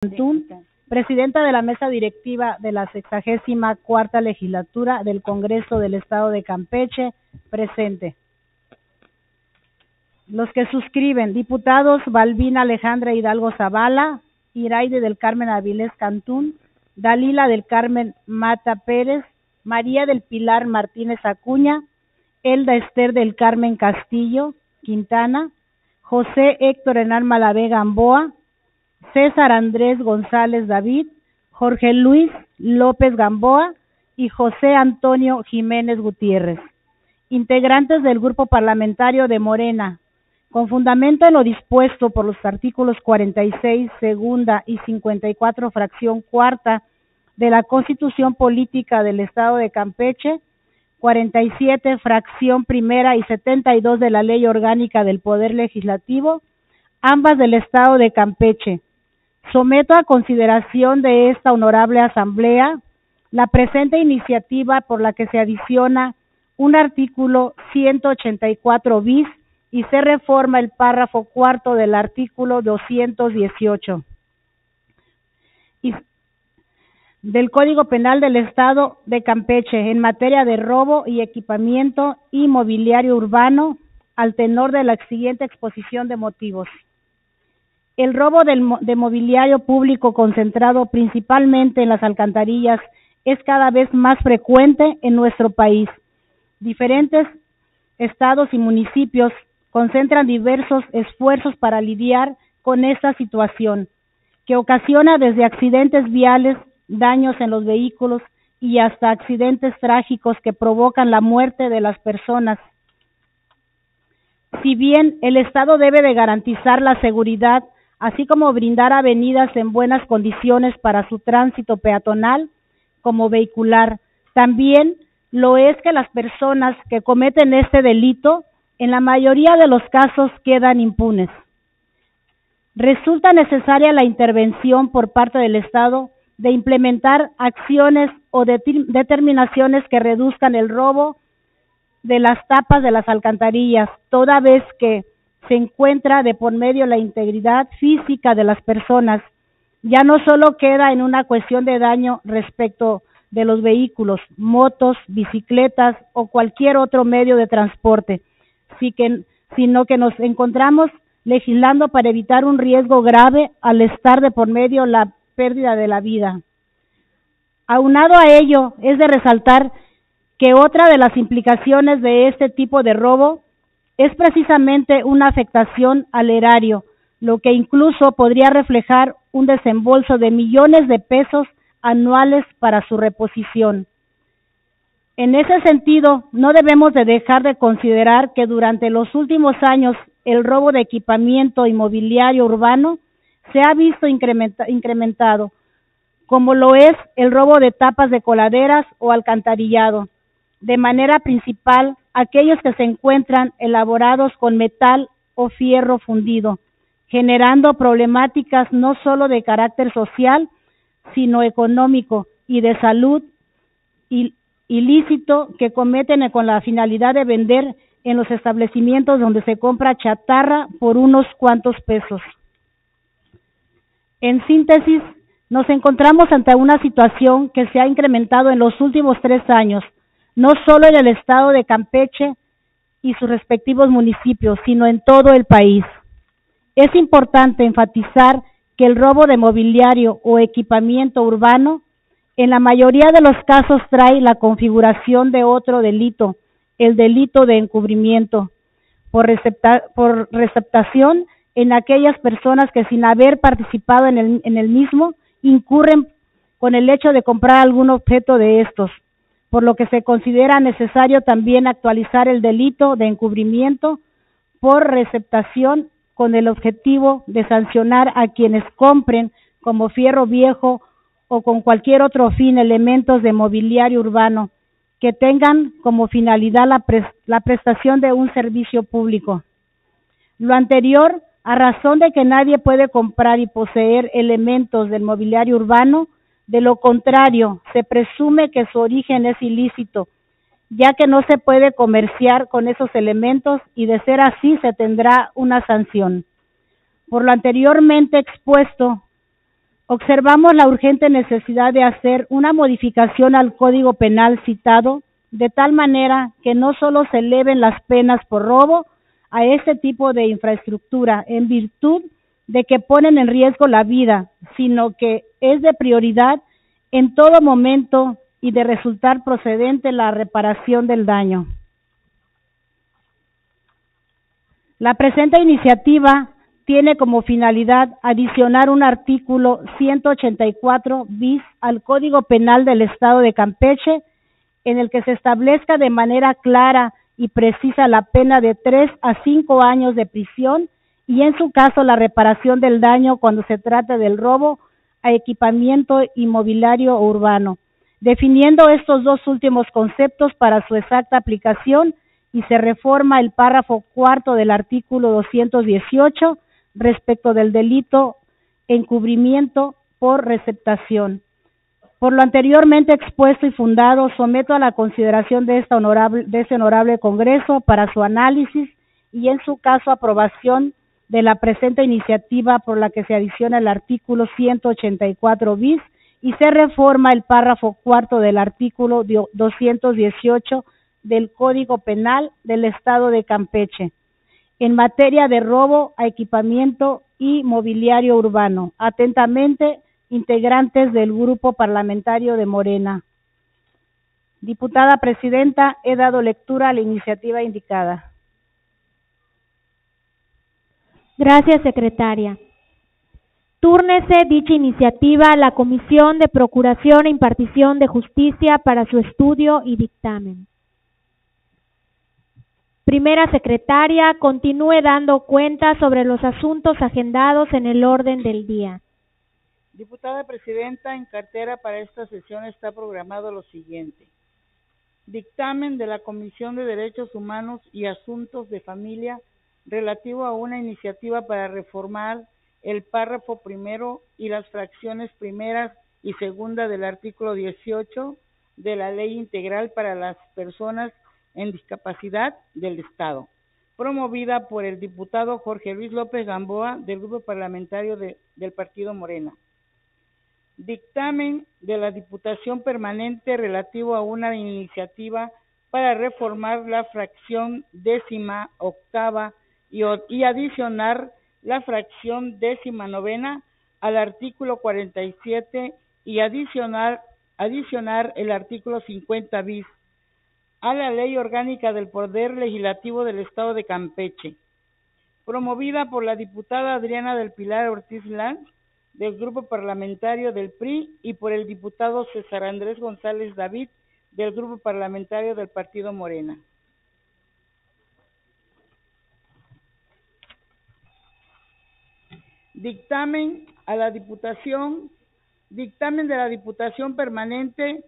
Cantún, presidenta de la mesa directiva de la 64ª legislatura del Congreso del Estado de Campeche, presente. Los que suscriben: diputados Balbina Alejandra Hidalgo Zavala, Iraide del Carmen Avilés Cantún, Dalila del Carmen Mata Pérez, María del Pilar Martínez Acuña, Elda Esther del Carmen Castillo Quintana, José Héctor Hernán Malavé Gamboa, César Andrés González David, Jorge Luis López Gamboa y José Antonio Jiménez Gutiérrez, integrantes del Grupo Parlamentario de Morena, con fundamento en lo dispuesto por los artículos 46, segunda y 54, fracción cuarta de la Constitución Política del Estado de Campeche, 47, fracción primera y 72 de la Ley Orgánica del Poder Legislativo, ambas del Estado de Campeche. Someto a consideración de esta honorable asamblea la presente iniciativa por la que se adiciona un artículo 184 bis y se reforma el párrafo cuarto del artículo 218 del Código Penal del Estado de Campeche en materia de robo y equipamiento inmobiliario urbano, al tenor de la siguiente exposición de motivos. El robo de mobiliario público concentrado principalmente en las alcantarillas es cada vez más frecuente en nuestro país. Diferentes estados y municipios concentran diversos esfuerzos para lidiar con esta situación, que ocasiona desde accidentes viales, daños en los vehículos y hasta accidentes trágicos que provocan la muerte de las personas. Si bien el Estado debe de garantizar la seguridad, así como brindar avenidas en buenas condiciones para su tránsito peatonal como vehicular, también lo es que las personas que cometen este delito, en la mayoría de los casos, quedan impunes. Resulta necesaria la intervención por parte del Estado de implementar acciones o determinaciones que reduzcan el robo de las tapas de las alcantarillas, toda vez que se encuentra de por medio la integridad física de las personas. Ya no solo queda en una cuestión de daño respecto de los vehículos, motos, bicicletas o cualquier otro medio de transporte, sino que nos encontramos legislando para evitar un riesgo grave al estar de por medio la pérdida de la vida. Aunado a ello, es de resaltar que otra de las implicaciones de este tipo de robo es precisamente una afectación al erario, lo que incluso podría reflejar un desembolso de millones de pesos anuales para su reposición. En ese sentido, no debemos de dejar de considerar que durante los últimos años el robo de equipamiento inmobiliario urbano se ha visto incrementado, como lo es el robo de tapas de coladeras o alcantarillado, de manera principal aquellos que se encuentran elaborados con metal o fierro fundido, generando problemáticas no solo de carácter social, sino económico y de salud ilícito que cometen con la finalidad de vender en los establecimientos donde se compra chatarra por unos cuantos pesos. En síntesis, nos encontramos ante una situación que se ha incrementado en los últimos 3 años, no solo en el estado de Campeche y sus respectivos municipios, sino en todo el país. Es importante enfatizar que el robo de mobiliario o equipamiento urbano en la mayoría de los casos trae la configuración de otro delito, el delito de encubrimiento, por receptación en aquellas personas que sin haber participado en el mismo incurren con el hecho de comprar algún objeto de estos, por lo que se considera necesario también actualizar el delito de encubrimiento por receptación con el objetivo de sancionar a quienes compren como fierro viejo o con cualquier otro fin elementos de mobiliario urbano que tengan como finalidad la prestación de un servicio público. Lo anterior, a razón de que nadie puede comprar y poseer elementos del mobiliario urbano, de lo contrario, se presume que su origen es ilícito, ya que no se puede comerciar con esos elementos y de ser así se tendrá una sanción. Por lo anteriormente expuesto, Observamos la urgente necesidad de hacer una modificación al Código Penal citado, de tal manera que no solo se eleven las penas por robo a este tipo de infraestructura en virtud de que ponen en riesgo la vida, sino que es de prioridad en todo momento y de resultar procedente la reparación del daño. La presente iniciativa tiene como finalidad adicionar un artículo 184 bis al Código Penal del Estado de Campeche, en el que se establezca de manera clara y precisa la pena de 3 a 5 años de prisión y en su caso la reparación del daño cuando se trate del robo a equipamiento inmobiliario o urbano, definiendo estos dos últimos conceptos para su exacta aplicación, y se reforma el párrafo cuarto del artículo 218 respecto del delito encubrimiento por receptación. Por lo anteriormente expuesto y fundado, someto a la consideración de este honorable Congreso para su análisis y en su caso aprobación de la presente iniciativa, por la que se adiciona el artículo 184 bis y se reforma el párrafo cuarto del artículo 218 del Código Penal del Estado de Campeche en materia de robo a equipamiento y mobiliario urbano. Atentamente, integrantes del Grupo Parlamentario de Morena. Diputada Presidenta, he dado lectura a la iniciativa indicada. Gracias, secretaria. Túrnese dicha iniciativa a la Comisión de Procuración e Impartición de Justicia para su estudio y dictamen. Primera secretaria, continúe dando cuenta sobre los asuntos agendados en el orden del día. Diputada Presidenta, en cartera para esta sesión está programado lo siguiente. Dictamen de la Comisión de Derechos Humanos y Asuntos de Familia relativo a una iniciativa para reformar el párrafo primero y las fracciones primeras y segunda del artículo 18 de la Ley Integral para las Personas en Discapacidad del Estado, promovida por el diputado Jorge Luis López Gamboa del Grupo Parlamentario del Partido Morena. Dictamen de la Diputación Permanente relativo a una iniciativa para reformar la fracción 18ª y adicionar la fracción 19ª al artículo 47 y adicionar el artículo 50 bis a la Ley Orgánica del Poder Legislativo del Estado de Campeche, promovida por la diputada Adriana del Pilar Ortiz Lanz del Grupo Parlamentario del PRI y por el diputado César Andrés González David del Grupo Parlamentario del Partido Morena. Dictamen de la Diputación Permanente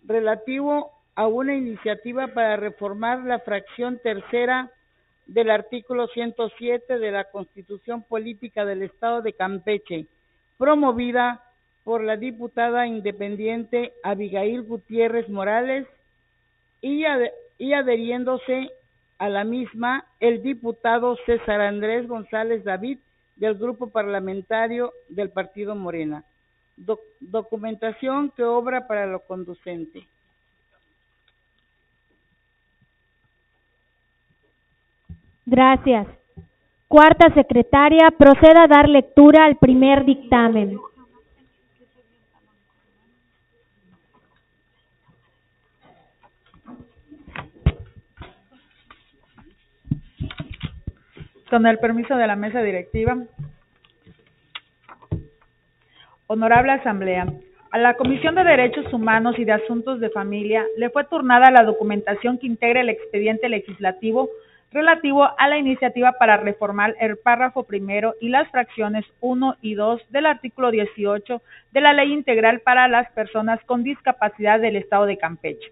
relativo a una iniciativa para reformar la fracción tercera del artículo 107 de la Constitución Política del Estado de Campeche, promovida por la diputada independiente Abigail Gutiérrez Morales y adheriéndose a la misma el diputado César Andrés González David del Grupo Parlamentario del Partido Morena. Documentación que obra para lo conducente. Gracias. Cuarta secretaria, proceda a dar lectura al primer dictamen. Con el permiso de la mesa directiva. Honorable Asamblea, a la Comisión de Derechos Humanos y de Asuntos de Familia le fue turnada la documentación que integra el expediente legislativo relativo a la iniciativa para reformar el párrafo primero y las fracciones 1 y 2 del artículo 18 de la Ley Integral para las Personas con Discapacidad del Estado de Campeche.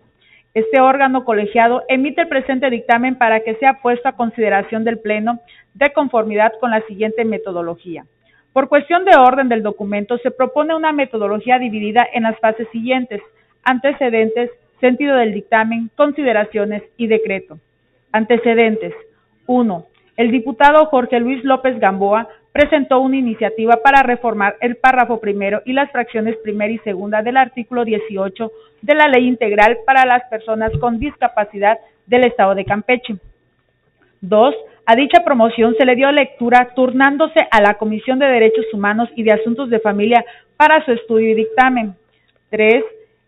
Este órgano colegiado emite el presente dictamen para que sea puesto a consideración del Pleno de conformidad con la siguiente metodología. Por cuestión de orden del documento, se propone una metodología dividida en las fases siguientes: antecedentes, sentido del dictamen, consideraciones y decreto. Antecedentes. 1. El diputado Jorge Luis López Gamboa presentó una iniciativa para reformar el párrafo primero y las fracciones primera y segunda del artículo 18 de la Ley Integral para las Personas con Discapacidad del Estado de Campeche. 2. A dicha promoción se le dio lectura turnándose a la Comisión de Derechos Humanos y de Asuntos de Familia para su estudio y dictamen. 3.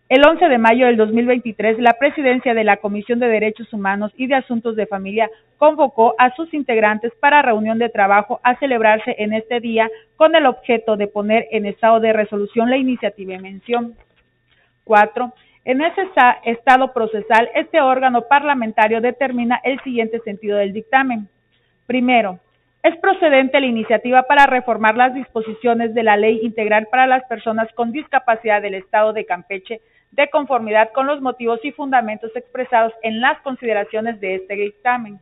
El 11 de mayo del 2023, la presidencia de la Comisión de Derechos Humanos y de Asuntos de Familia convocó a sus integrantes para reunión de trabajo a celebrarse en este día con el objeto de poner en estado de resolución la iniciativa en mención. 4. En ese estado procesal, este órgano parlamentario determina el siguiente sentido del dictamen. Primero, es procedente la iniciativa para reformar las disposiciones de la Ley Integral para las Personas con Discapacidad del Estado de Campeche, de conformidad con los motivos y fundamentos expresados en las consideraciones de este dictamen.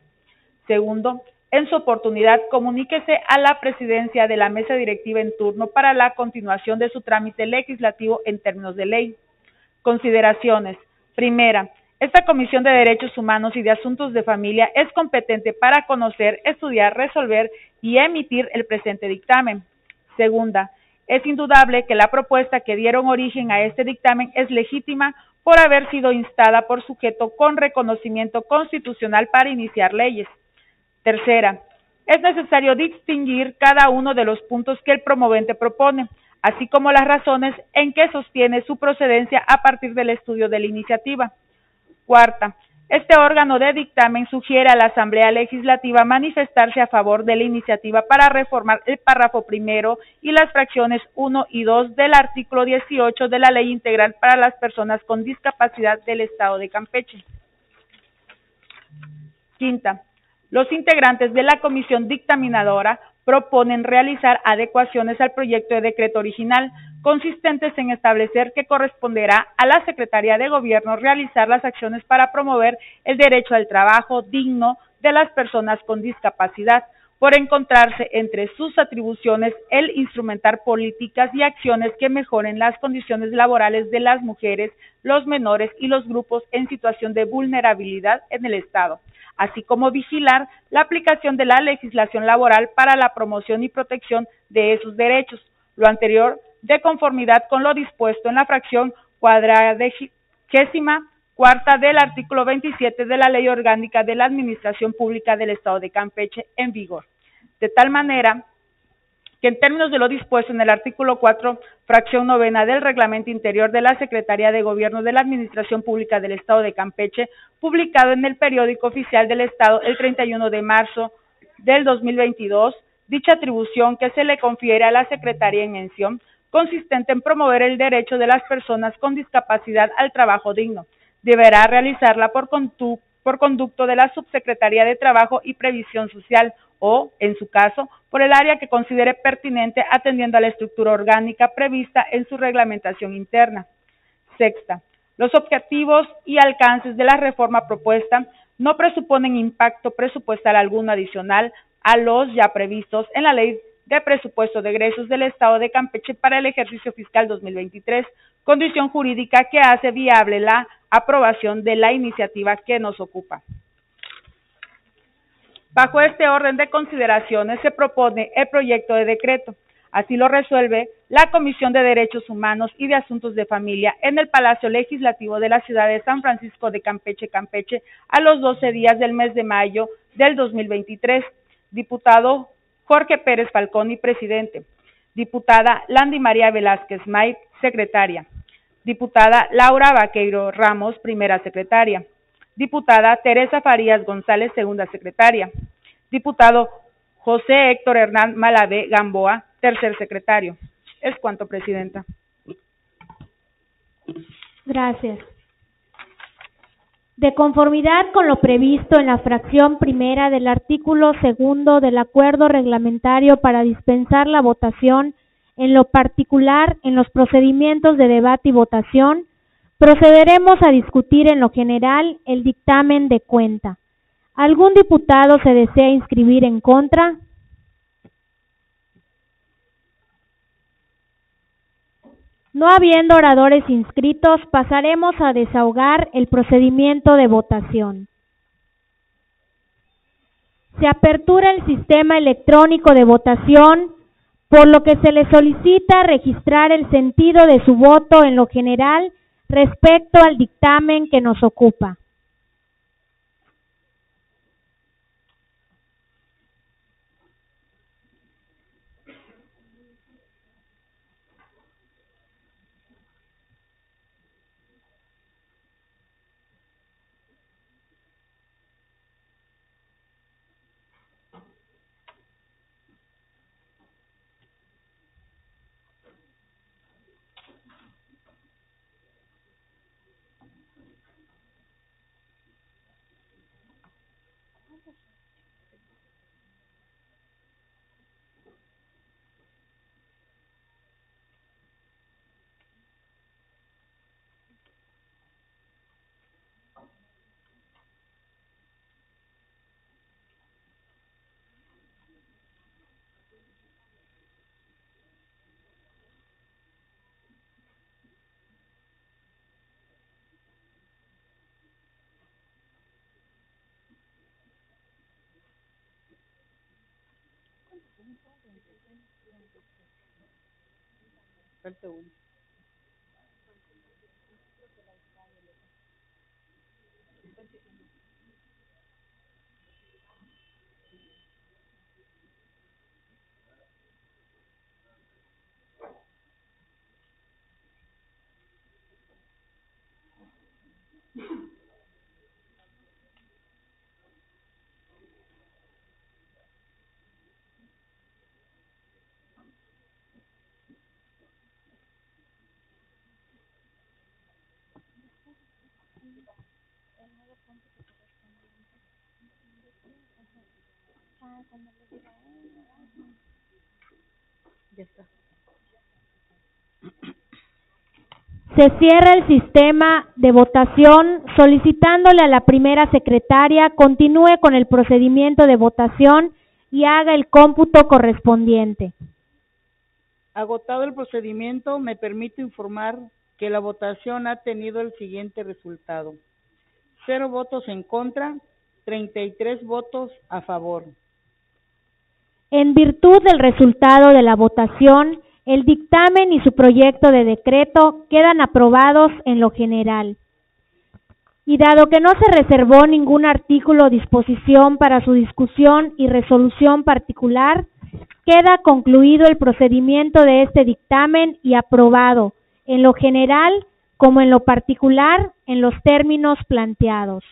Segundo, en su oportunidad, comuníquese a la presidencia de la mesa directiva en turno para la continuación de su trámite legislativo en términos de ley. Consideraciones. Primera, esta Comisión de Derechos Humanos y de Asuntos de Familia es competente para conocer, estudiar, resolver y emitir el presente dictamen. Segunda, es indudable que la propuesta que dieron origen a este dictamen es legítima por haber sido instada por sujeto con reconocimiento constitucional para iniciar leyes. Tercera, es necesario distinguir cada uno de los puntos que el promovente propone, así como las razones en que sostiene su procedencia a partir del estudio de la iniciativa. Cuarta, este órgano de dictamen sugiere a la Asamblea Legislativa manifestarse a favor de la iniciativa para reformar el párrafo primero y las fracciones 1 y 2 del artículo 18 de la Ley Integral para las Personas con Discapacidad del Estado de Campeche. Quinta, los integrantes de la comisión dictaminadora proponen realizar adecuaciones al proyecto de decreto original, consistentes en establecer que corresponderá a la Secretaría de Gobierno realizar las acciones para promover el derecho al trabajo digno de las personas con discapacidad, por encontrarse entre sus atribuciones el instrumentar políticas y acciones que mejoren las condiciones laborales de las mujeres, los menores y los grupos en situación de vulnerabilidad en el Estado, así como vigilar la aplicación de la legislación laboral para la promoción y protección de esos derechos, lo anterior de conformidad con lo dispuesto en la fracción 44ª del artículo 27 de la Ley Orgánica de la Administración Pública del Estado de Campeche en vigor, de tal manera que en términos de lo dispuesto en el artículo 4, fracción 9ª del Reglamento Interior de la Secretaría de Gobierno de la Administración Pública del Estado de Campeche, publicado en el Periódico Oficial del Estado el 31 de marzo del 2022, dicha atribución que se le confiere a la Secretaría en mención, consistente en promover el derecho de las personas con discapacidad al trabajo digno, deberá realizarla por conducto de la Subsecretaría de Trabajo y Previsión Social o, en su caso, por el área que considere pertinente atendiendo a la estructura orgánica prevista en su reglamentación interna. Sexta, los objetivos y alcances de la reforma propuesta no presuponen impacto presupuestal alguno adicional a los ya previstos en la Ley de Presupuesto de Egresos del Estado de Campeche para el ejercicio fiscal 2023, condición jurídica que hace viable la aprobación de la iniciativa que nos ocupa. Bajo este orden de consideraciones se propone el proyecto de decreto. Así lo resuelve la Comisión de Derechos Humanos y de Asuntos de Familia en el Palacio Legislativo de la ciudad de San Francisco de Campeche, Campeche, a los 12 días del mes de mayo del 2023. Diputado Jorge Pérez Falconi, presidente. Diputada Landy María Velázquez May, secretaria. Diputada Laura Vaqueiro Ramos, primera secretaria. Diputada Teresa Farías González, segunda secretaria. Diputado José Héctor Hernán Malavé Gamboa, tercer secretario. Es cuanto, presidenta. Gracias. De conformidad con lo previsto en la fracción primera del artículo 2 del Acuerdo Reglamentario para dispensar la votación, en lo particular en los procedimientos de debate y votación, procederemos a discutir en lo general el dictamen de cuenta. ¿Algún diputado se desea inscribir en contra? No habiendo oradores inscritos, pasaremos a desahogar el procedimiento de votación. se apertura el sistema electrónico de votación, por lo que se le solicita registrar el sentido de su voto en lo general respecto al dictamen que nos ocupa. Falta uno. Ya está. Se cierra el sistema de votación solicitándole a la primera secretaria continúe con el procedimiento de votación y haga el cómputo correspondiente. Agotado el procedimiento, me permito informar que la votación ha tenido el siguiente resultado: 0 votos en contra, 33 votos a favor. En virtud del resultado de la votación, el dictamen y su proyecto de decreto quedan aprobados en lo general. Y dado que no se reservó ningún artículo o disposición para su discusión y resolución particular, queda concluido el procedimiento de este dictamen y aprobado, en lo general como en lo particular, en los términos planteados.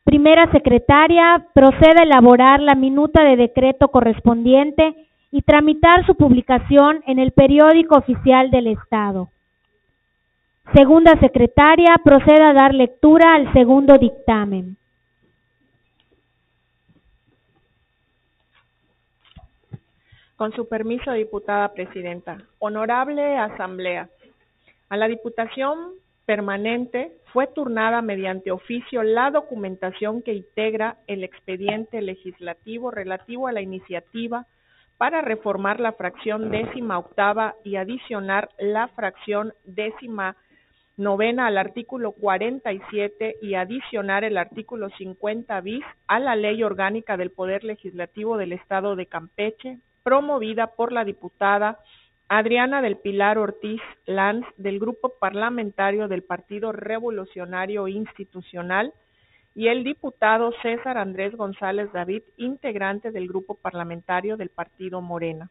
Primera secretaria, procede a elaborar la minuta de decreto correspondiente y tramitar su publicación en el periódico oficial del Estado. Segunda secretaria, procede a dar lectura al segundo dictamen. Con su permiso, diputada presidenta. Honorable Asamblea, a la Diputación Permanente fue turnada mediante oficio la documentación que integra el expediente legislativo relativo a la iniciativa para reformar la fracción 18ª y adicionar la fracción 19ª al artículo 47 y adicionar el artículo 50 bis a la Ley Orgánica del Poder Legislativo del Estado de Campeche, promovida por la diputada Adriana del Pilar Ortiz Lanz, del Grupo Parlamentario del Partido Revolucionario Institucional, y el diputado César Andrés González David, integrante del Grupo Parlamentario del Partido Morena.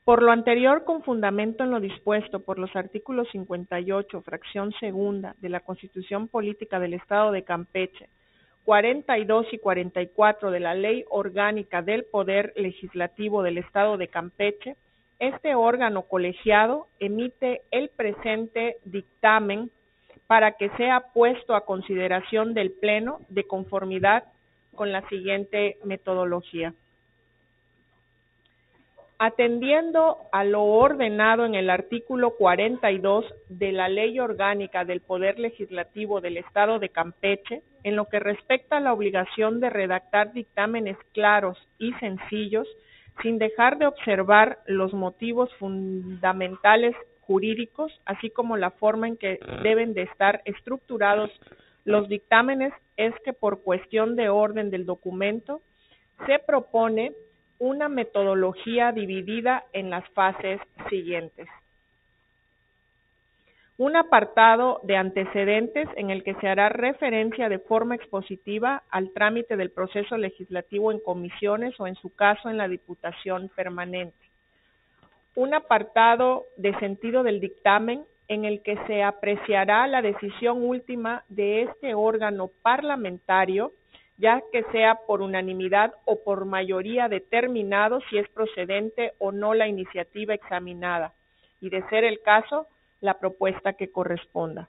Por lo anterior, con fundamento en lo dispuesto por los artículos 58, fracción segunda, de la Constitución Política del Estado de Campeche, 42 y 44 de la Ley Orgánica del Poder Legislativo del Estado de Campeche, este órgano colegiado emite el presente dictamen para que sea puesto a consideración del Pleno de conformidad con la siguiente metodología. Atendiendo a lo ordenado en el artículo 42 de la Ley Orgánica del Poder Legislativo del Estado de Campeche, en lo que respecta a la obligación de redactar dictámenes claros y sencillos, sin dejar de observar los motivos fundamentales jurídicos, así como la forma en que deben de estar estructurados los dictámenes es que por cuestión de orden del documento se propone una metodología dividida en las fases siguientes. Un apartado de antecedentes en el que se hará referencia de forma expositiva al trámite del proceso legislativo en comisiones o en su caso en la Diputación Permanente. Un apartado de sentido del dictamen en el que se apreciará la decisión última de este órgano parlamentario, ya que sea por unanimidad o por mayoría determinado si es procedente o no la iniciativa examinada, y de ser el caso, la propuesta que corresponda.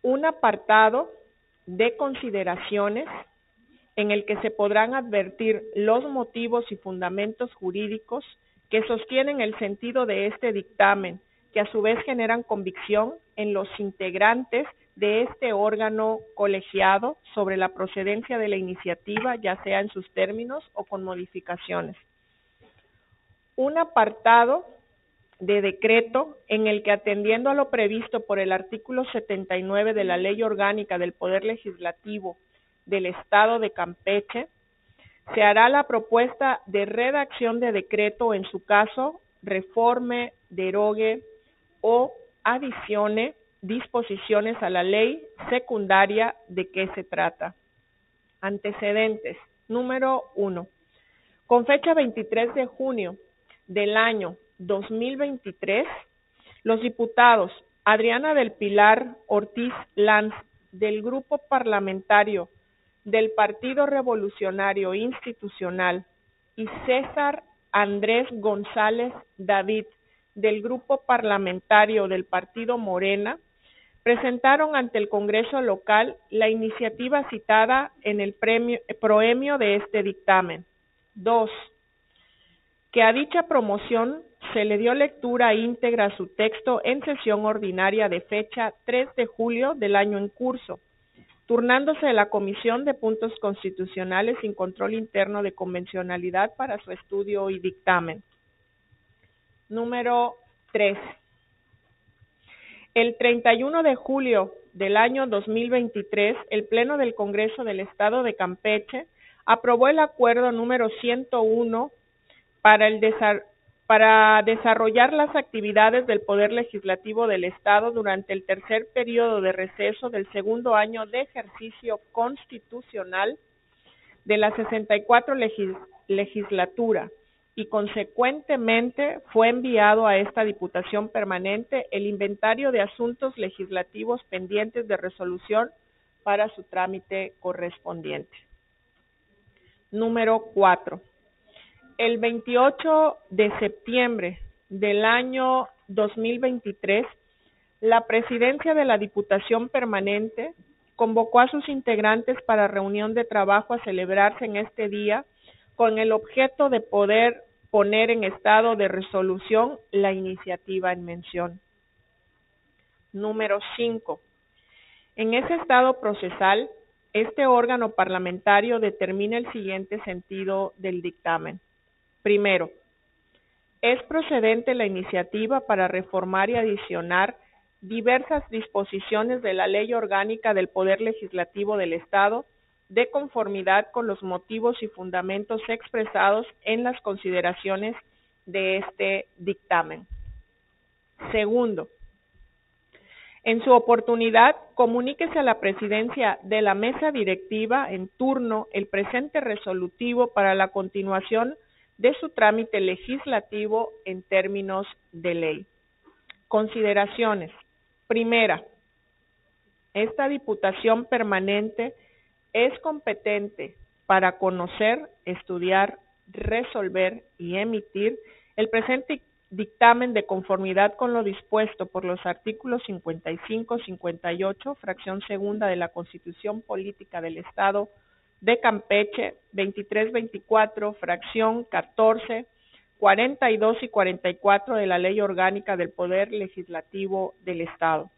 Un apartado de consideraciones en el que se podrán advertir los motivos y fundamentos jurídicos que sostienen el sentido de este dictamen, que a su vez generan convicción en los integrantes de este órgano colegiado sobre la procedencia de la iniciativa, ya sea en sus términos o con modificaciones. Un apartado de decreto en el que, atendiendo a lo previsto por el artículo 79 de la Ley Orgánica del Poder Legislativo del Estado de Campeche, se hará la propuesta de redacción de decreto o, en su caso, reforme, derogue o adicione disposiciones a la ley secundaria de que se trata. Antecedentes. Número 1. Con fecha 23 de junio del año 2023, los diputados Adriana del Pilar Ortiz Lanz, del Grupo Parlamentario del Partido Revolucionario Institucional, y César Andrés González David, del Grupo Parlamentario del Partido Morena, presentaron ante el Congreso local la iniciativa citada en el proemio de este dictamen. 2. Que a dicha promoción se le dio lectura íntegra a su texto en sesión ordinaria de fecha 3 de julio del año en curso, turnándose de la Comisión de Puntos Constitucionales sin control interno de convencionalidad para su estudio y dictamen. Número 3. El 31 de julio del año 2023, el Pleno del Congreso del Estado de Campeche aprobó el acuerdo número 101 para desarrollar las actividades del Poder Legislativo del Estado durante el tercer periodo de receso del segundo año de ejercicio constitucional de la 64 legislatura, y consecuentemente fue enviado a esta Diputación Permanente el inventario de asuntos legislativos pendientes de resolución para su trámite correspondiente. Número 4. El 28 de septiembre del año 2023, la Presidencia de la Diputación Permanente convocó a sus integrantes para reunión de trabajo a celebrarse en este día con el objeto de poder poner en estado de resolución la iniciativa en mención. Número 5. En ese estado procesal, este órgano parlamentario determina el siguiente sentido del dictamen. Primero, es procedente la iniciativa para reformar y adicionar diversas disposiciones de la Ley Orgánica del Poder Legislativo del Estado, de conformidad con los motivos y fundamentos expresados en las consideraciones de este dictamen. Segundo, en su oportunidad, comuníquese a la presidencia de la mesa directiva en turno el presente resolutivo para la continuación de su trámite legislativo en términos de ley. Consideraciones. Primera, esta Diputación Permanente es competente para conocer, estudiar, resolver y emitir el presente dictamen de conformidad con lo dispuesto por los artículos 55, 58, fracción segunda de la Constitución Política del Estado de Campeche, 23, 24, fracción 14, 42 y 44 de la Ley Orgánica del Poder Legislativo del Estado.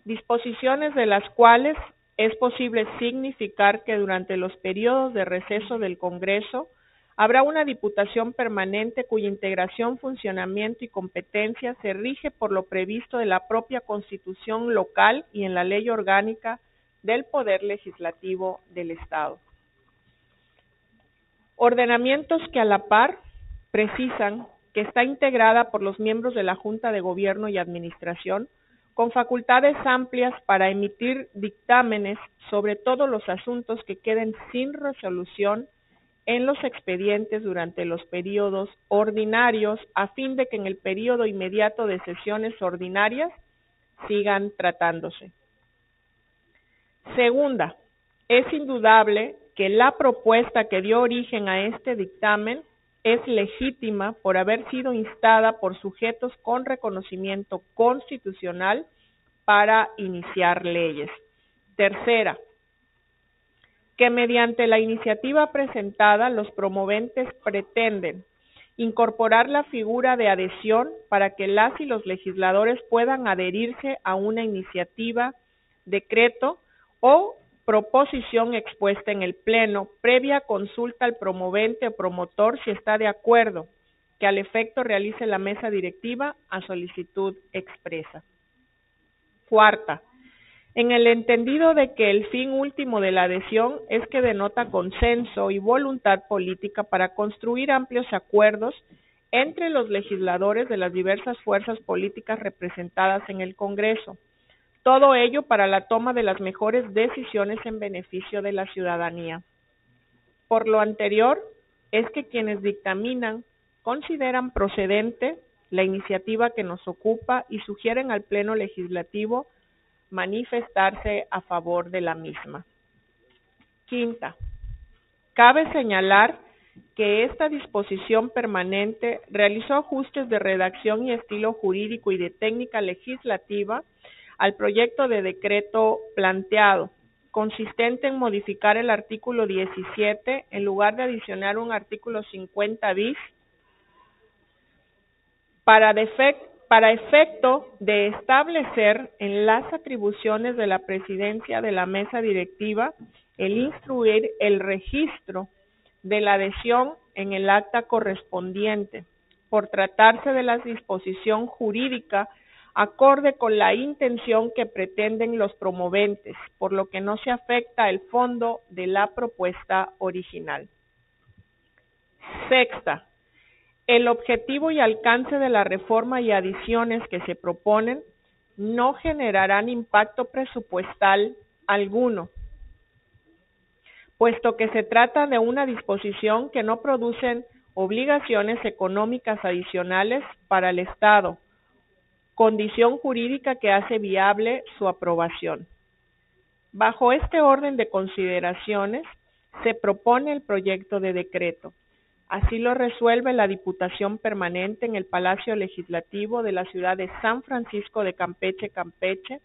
Disposiciones de las cuales es posible significar que durante los periodos de receso del Congreso Habrá una diputación permanente cuya integración, funcionamiento y competencia se rige por lo previsto de la propia Constitución local y en la Ley Orgánica del Poder Legislativo del Estado. Ordenamientos que a la par precisan que está integrada por los miembros de la Junta de Gobierno y Administración con facultades amplias para emitir dictámenes sobre todos los asuntos que queden sin resolución en los expedientes durante los periodos ordinarios, a fin de que en el periodo inmediato de sesiones ordinarias sigan tratándose. Segunda, es indudable que la propuesta que dio origen a este dictamen es legítima por haber sido instada por sujetos con reconocimiento constitucional para iniciar leyes. Tercera, que mediante la iniciativa presentada los promoventes pretenden incorporar la figura de adhesión para que las y los legisladores puedan adherirse a una iniciativa, decreto o proposición expuesta en el Pleno, previa consulta al promovente o promotor si está de acuerdo, que al efecto realice la mesa directiva a solicitud expresa. Cuarta, en el entendido de que el fin último de la adhesión es que denota consenso y voluntad política para construir amplios acuerdos entre los legisladores de las diversas fuerzas políticas representadas en el Congreso. Todo ello para la toma de las mejores decisiones en beneficio de la ciudadanía. Por lo anterior, es que quienes dictaminan consideran procedente la iniciativa que nos ocupa y sugieren al Pleno Legislativo manifestarse a favor de la misma. Quinta, cabe señalar que esta disposición permanente realizó ajustes de redacción y estilo jurídico y de técnica legislativa al proyecto de decreto planteado, consistente en modificar el artículo 17 en lugar de adicionar un artículo 50 bis para efecto de establecer en las atribuciones de la presidencia de la mesa directiva el instruir el registro de la adhesión en el acta correspondiente, por tratarse de la disposición jurídica acorde con la intención que pretenden los promoventes, por lo que no se afecta el fondo de la propuesta original. Sexta, el objetivo y alcance de la reforma y adiciones que se proponen no generarán impacto presupuestal alguno, puesto que se trata de una disposición que no producen obligaciones económicas adicionales para el Estado, condición jurídica que hace viable su aprobación. Bajo este orden de consideraciones, se propone el proyecto de decreto. Así lo resuelve la Diputación Permanente en el Palacio Legislativo de la ciudad de San Francisco de Campeche, Campeche,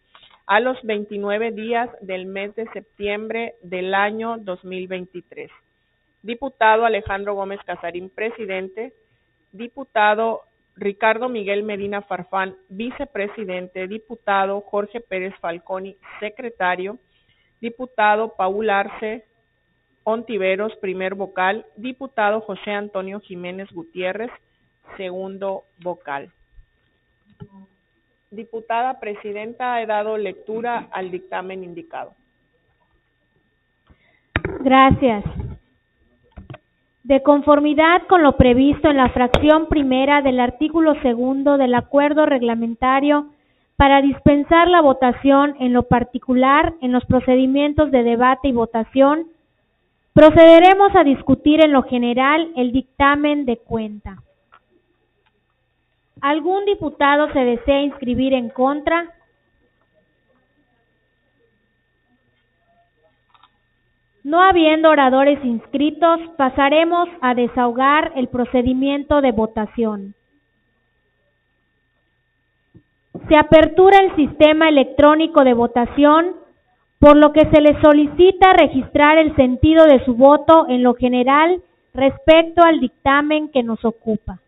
a los 29 días del mes de septiembre del año 2023. Diputado Alejandro Gómez Casarín, presidente. Diputado Ricardo Miguel Medina Farfán, vicepresidente. Diputado Jorge Pérez Falconi, secretario. Diputado Paul Arce Ontiveros, primer vocal. Diputado José Antonio Jiménez Gutiérrez, segundo vocal. Diputada presidenta, he dado lectura al dictamen indicado. Gracias. De conformidad con lo previsto en la fracción primera del artículo 2 del acuerdo reglamentario para dispensar la votación en lo particular en los procedimientos de debate y votación, procederemos a discutir en lo general el dictamen de cuenta. ¿Algún diputado se desea inscribir en contra? No habiendo oradores inscritos, pasaremos a desahogar el procedimiento de votación. Se apertura el sistema electrónico de votación, por lo que se le solicita registrar el sentido de su voto en lo general respecto al dictamen que nos ocupa.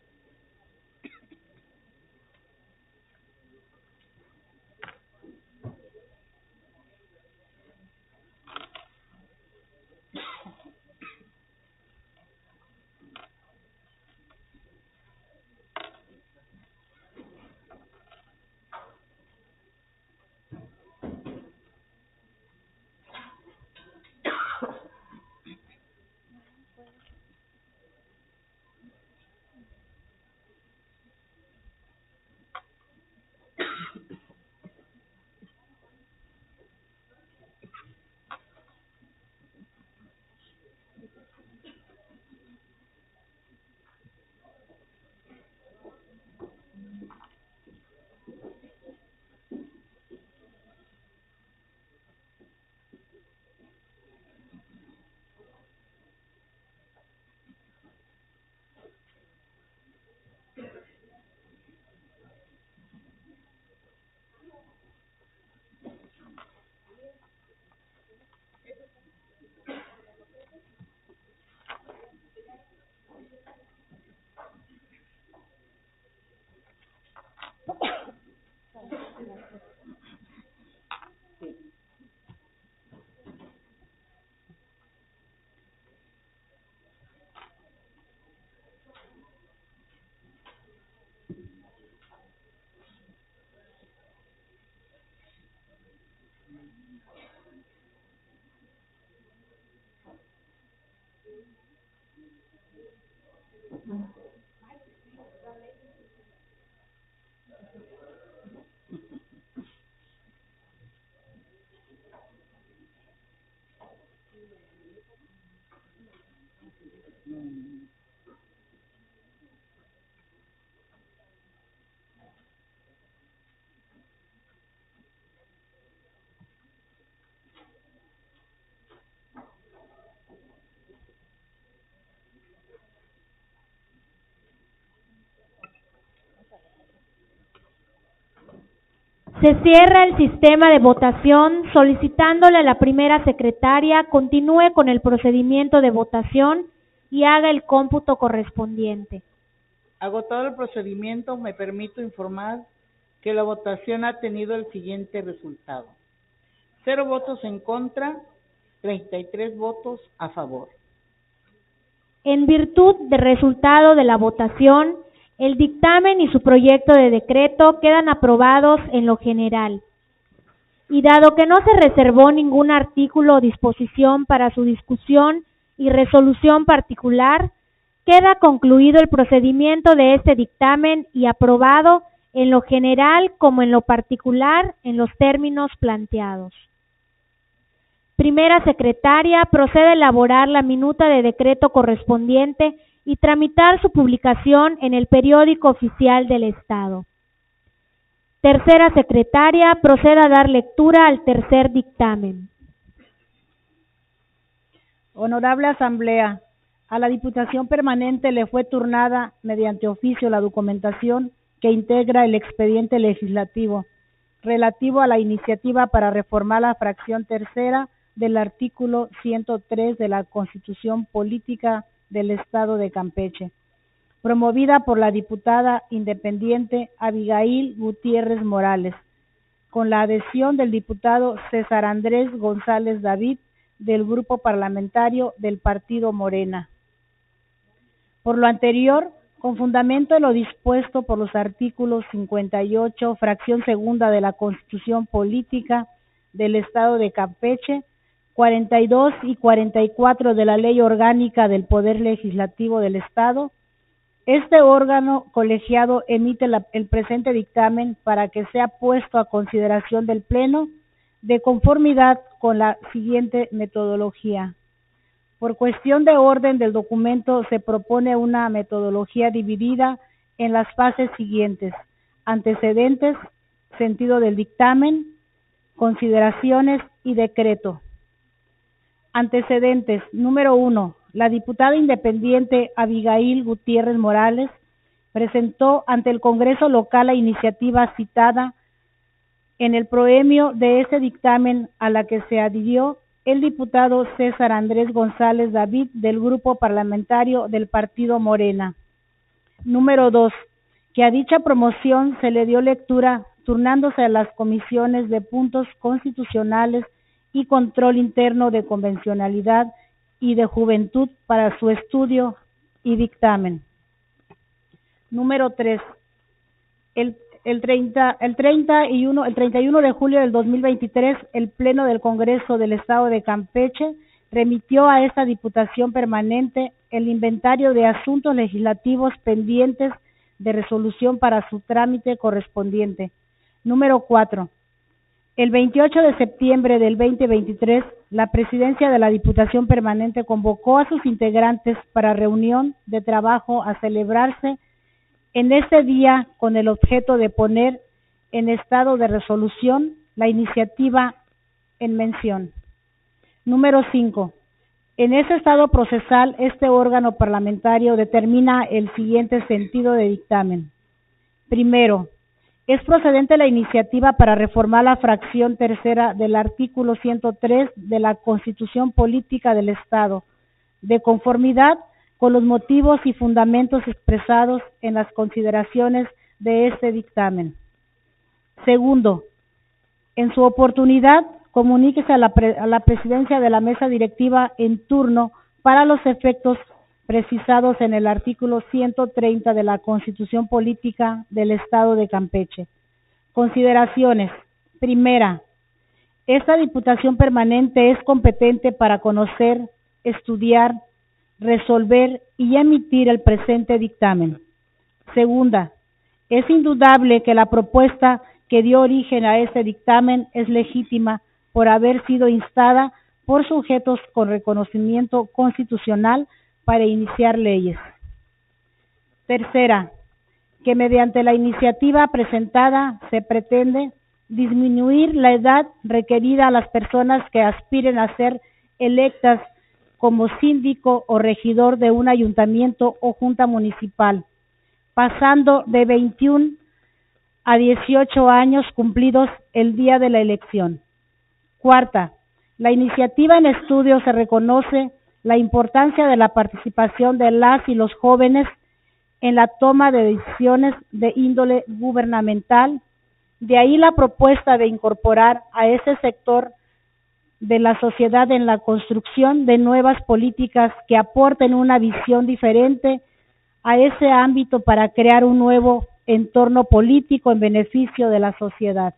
Se cierra el sistema de votación solicitándole a la primera secretaria continúe con el procedimiento de votación y haga el cómputo correspondiente. Agotado el procedimiento, me permito informar que la votación ha tenido el siguiente resultado: 0 votos en contra, 33 votos a favor. En virtud del resultado de la votación, el dictamen y su proyecto de decreto quedan aprobados en lo general. Y dado que no se reservó ningún artículo o disposición para su discusión y resolución particular, queda concluido el procedimiento de este dictamen y aprobado en lo general como en lo particular en los términos planteados. Primera secretaria procede a elaborar la minuta de decreto correspondiente y tramitar su publicación en el periódico oficial del Estado. Tercera secretaria procede a dar lectura al tercer dictamen. Honorable Asamblea, a la Diputación Permanente le fue turnada mediante oficio la documentación que integra el expediente legislativo relativo a la iniciativa para reformar la fracción tercera del artículo 103 de la Constitución Política del Estado de Campeche, promovida por la diputada independiente Abigail Gutiérrez Morales, con la adhesión del diputado César Andrés González David del Grupo Parlamentario del Partido Morena. Por lo anterior, con fundamento en lo dispuesto por los artículos 58, fracción segunda de la Constitución Política del Estado de Campeche, 42 y 44 de la Ley Orgánica del Poder Legislativo del Estado, este órgano colegiado emite el presente dictamen para que sea puesto a consideración del Pleno de conformidad con la siguiente metodología. Por cuestión de orden del documento se propone una metodología dividida en las fases siguientes: antecedentes, sentido del dictamen, consideraciones y decreto. Antecedentes. Número 1. La diputada independiente Abigail Gutiérrez Morales presentó ante el Congreso local la iniciativa citada en el proemio de ese dictamen, a la que se adhirió el diputado César Andrés González David del Grupo Parlamentario del Partido Morena. Número 2. Que a dicha promoción se le dio lectura turnándose a las comisiones de puntos constitucionales y control interno de convencionalidad y de juventud para su estudio y dictamen. Número 3. El 31 de julio del 2023, el Pleno del Congreso del Estado de Campeche remitió a esta Diputación Permanente el inventario de asuntos legislativos pendientes de resolución para su trámite correspondiente. Número 4. El 28 de septiembre del 2023, la Presidencia de la Diputación Permanente convocó a sus integrantes para reunión de trabajo a celebrarse en este día con el objeto de poner en estado de resolución la iniciativa en mención. Número 5. En ese estado procesal, este órgano parlamentario determina el siguiente sentido de dictamen. Primero, es procedente la iniciativa para reformar la fracción tercera del artículo 103 de la Constitución Política del Estado, de conformidad con los motivos y fundamentos expresados en las consideraciones de este dictamen. Segundo, en su oportunidad, comuníquese a la presidencia de la mesa directiva en turno para los efectos precisados en el artículo 130 de la Constitución Política del Estado de Campeche. Consideraciones. Primera, esta Diputación Permanente es competente para conocer, estudiar, resolver y emitir el presente dictamen. Segunda, es indudable que la propuesta que dio origen a este dictamen es legítima por haber sido instada por sujetos con reconocimiento constitucional para iniciar leyes. Tercera, que mediante la iniciativa presentada se pretende disminuir la edad requerida a las personas que aspiren a ser electas como síndico o regidor de un ayuntamiento o junta municipal, pasando de 21 a 18 años cumplidos el día de la elección. Cuarta, la iniciativa en estudio se reconoce la importancia de la participación de las y los jóvenes en la toma de decisiones de índole gubernamental. De ahí la propuesta de incorporar a ese sector de la sociedad en la construcción de nuevas políticas que aporten una visión diferente a ese ámbito para crear un nuevo entorno político en beneficio de la sociedad.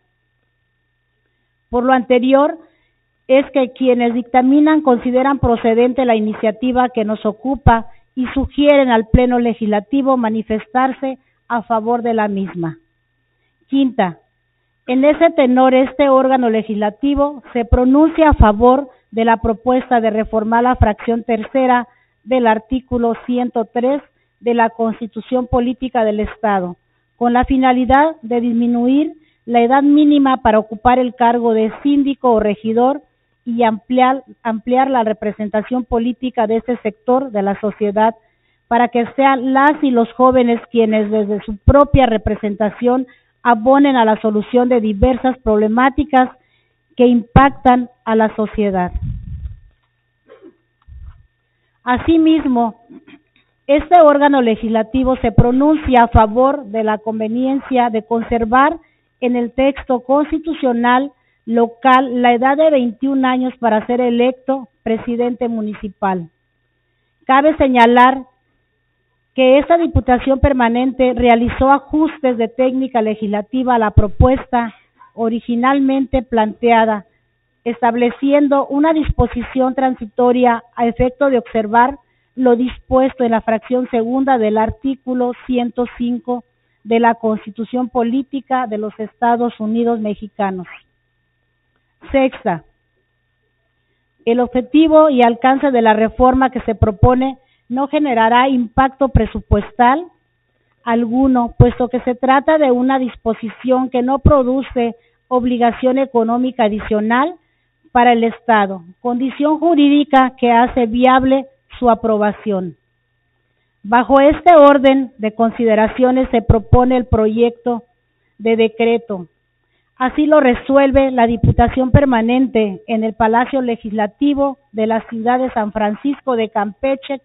Por lo anterior, es que quienes dictaminan consideran procedente la iniciativa que nos ocupa y sugieren al Pleno Legislativo manifestarse a favor de la misma. Quinta, en ese tenor, este órgano legislativo se pronuncia a favor de la propuesta de reformar la fracción tercera del artículo 103 de la Constitución Política del Estado, con la finalidad de disminuir la edad mínima para ocupar el cargo de síndico o regidor y ampliar la representación política de ese sector de la sociedad para que sean las y los jóvenes quienes desde su propia representación abonen a la solución de diversas problemáticas que impactan a la sociedad. Asimismo, este órgano legislativo se pronuncia a favor de la conveniencia de conservar en el texto constitucional local la edad de 21 años para ser electo presidente municipal. Cabe señalar que esta Diputación Permanente realizó ajustes de técnica legislativa a la propuesta originalmente planteada, estableciendo una disposición transitoria a efecto de observar lo dispuesto en la fracción segunda del artículo 105 de la Constitución Política de los Estados Unidos Mexicanos. Sexta, el objetivo y alcance de la reforma que se propone no generará impacto presupuestal alguno, puesto que se trata de una disposición que no produce obligación económica adicional para el Estado, condición jurídica que hace viable su aprobación. Bajo este orden de consideraciones se propone el proyecto de decreto. Así lo resuelve la Diputación Permanente en el Palacio Legislativo de la ciudad de San Francisco de Campeche,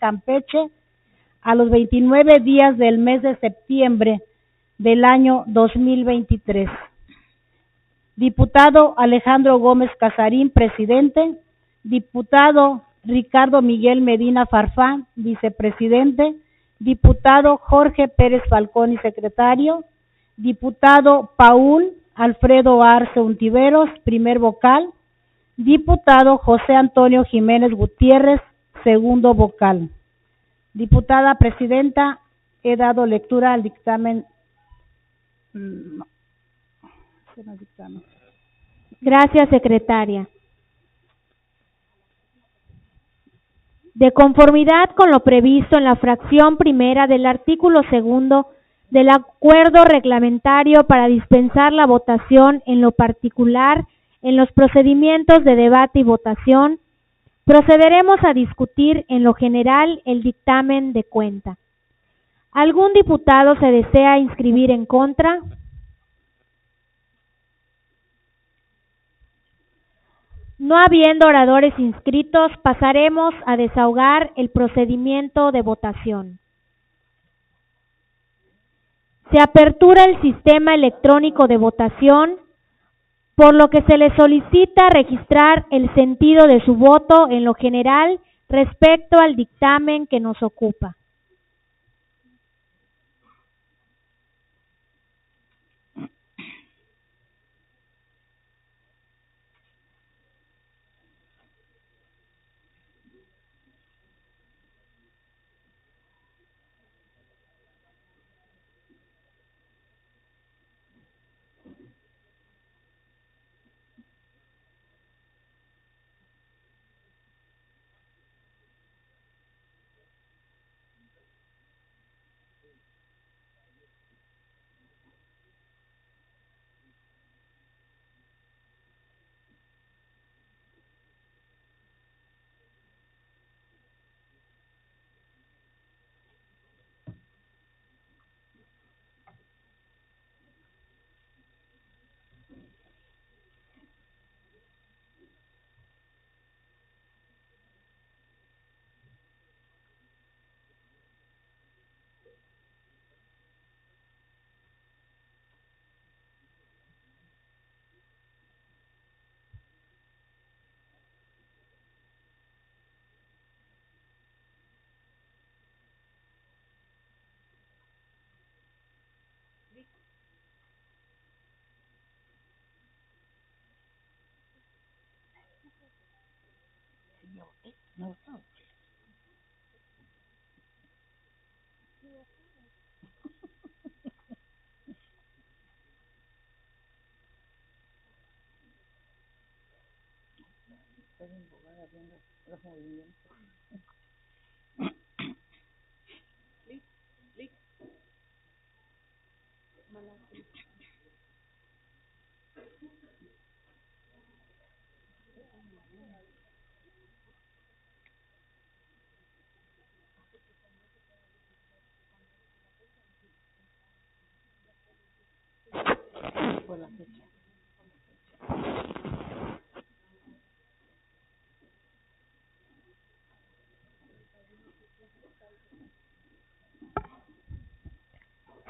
a los 29 días del mes de septiembre del año 2023. Diputado Alejandro Gómez Casarín, presidente. Diputado Ricardo Miguel Medina Farfán, vicepresidente. Diputado Jorge Pérez Falcón, secretario. Diputado Paul Alfredo Arce Untiveros, primer vocal. Diputado José Antonio Jiménez Gutiérrez, segundo vocal. Diputada presidenta, he dado lectura al dictamen. Gracias, secretaria. De conformidad con lo previsto en la fracción primera del artículo segundo del acuerdo reglamentario para dispensar la votación en lo particular en los procedimientos de debate y votación, procederemos a discutir en lo general el dictamen de cuenta. ¿Algún diputado se desea inscribir en contra? No habiendo oradores inscritos, pasaremos a desahogar el procedimiento de votación. Se apertura el sistema electrónico de votación, por lo que se le solicita registrar el sentido de su voto en lo general respecto al dictamen que nos ocupa.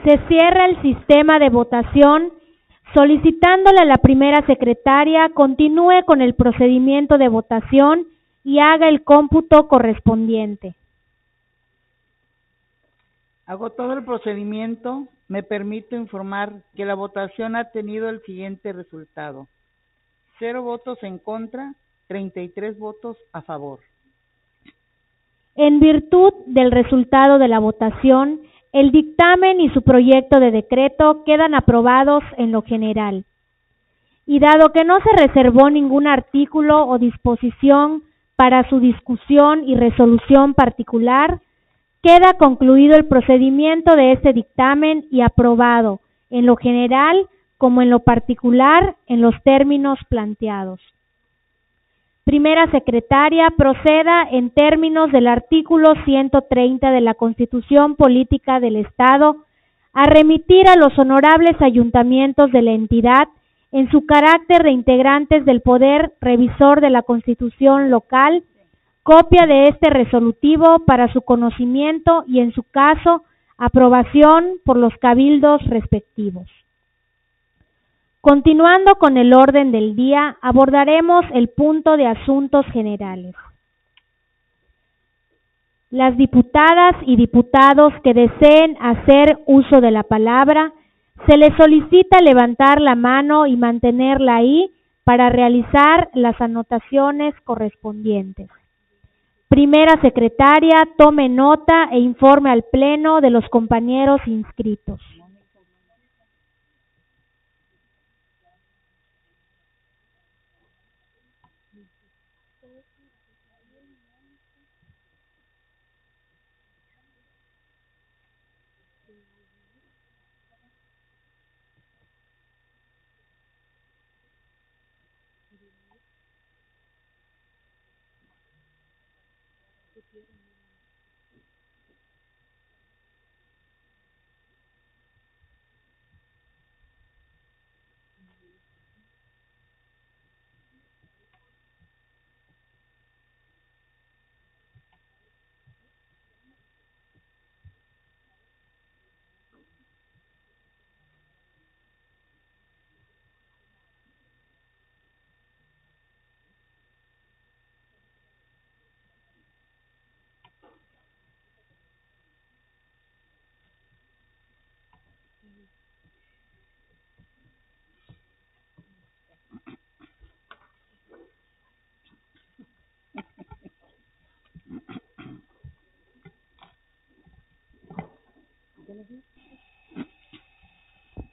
Se cierra el sistema de votación solicitándole a la primera secretaria continúe con el procedimiento de votación y haga el cómputo correspondiente. Agotado el procedimiento, me permito informar que la votación ha tenido el siguiente resultado: 0 votos en contra, 33 votos a favor. En virtud del resultado de la votación, el dictamen y su proyecto de decreto quedan aprobados en lo general. Y dado que no se reservó ningún artículo o disposición para su discusión y resolución particular, queda concluido el procedimiento de este dictamen y aprobado, en lo general como en lo particular, en los términos planteados. Primera secretaria, proceda en términos del artículo 130 de la Constitución Política del Estado a remitir a los honorables ayuntamientos de la entidad, en su carácter de integrantes del Poder Revisor de la Constitución local, copia de este resolutivo para su conocimiento y, en su caso, aprobación por los cabildos respectivos. Continuando con el orden del día, abordaremos el punto de asuntos generales. Las diputadas y diputados que deseen hacer uso de la palabra, se les solicita levantar la mano y mantenerla ahí para realizar las anotaciones correspondientes. Primera secretaria, tome nota e informe al Pleno de los compañeros inscritos.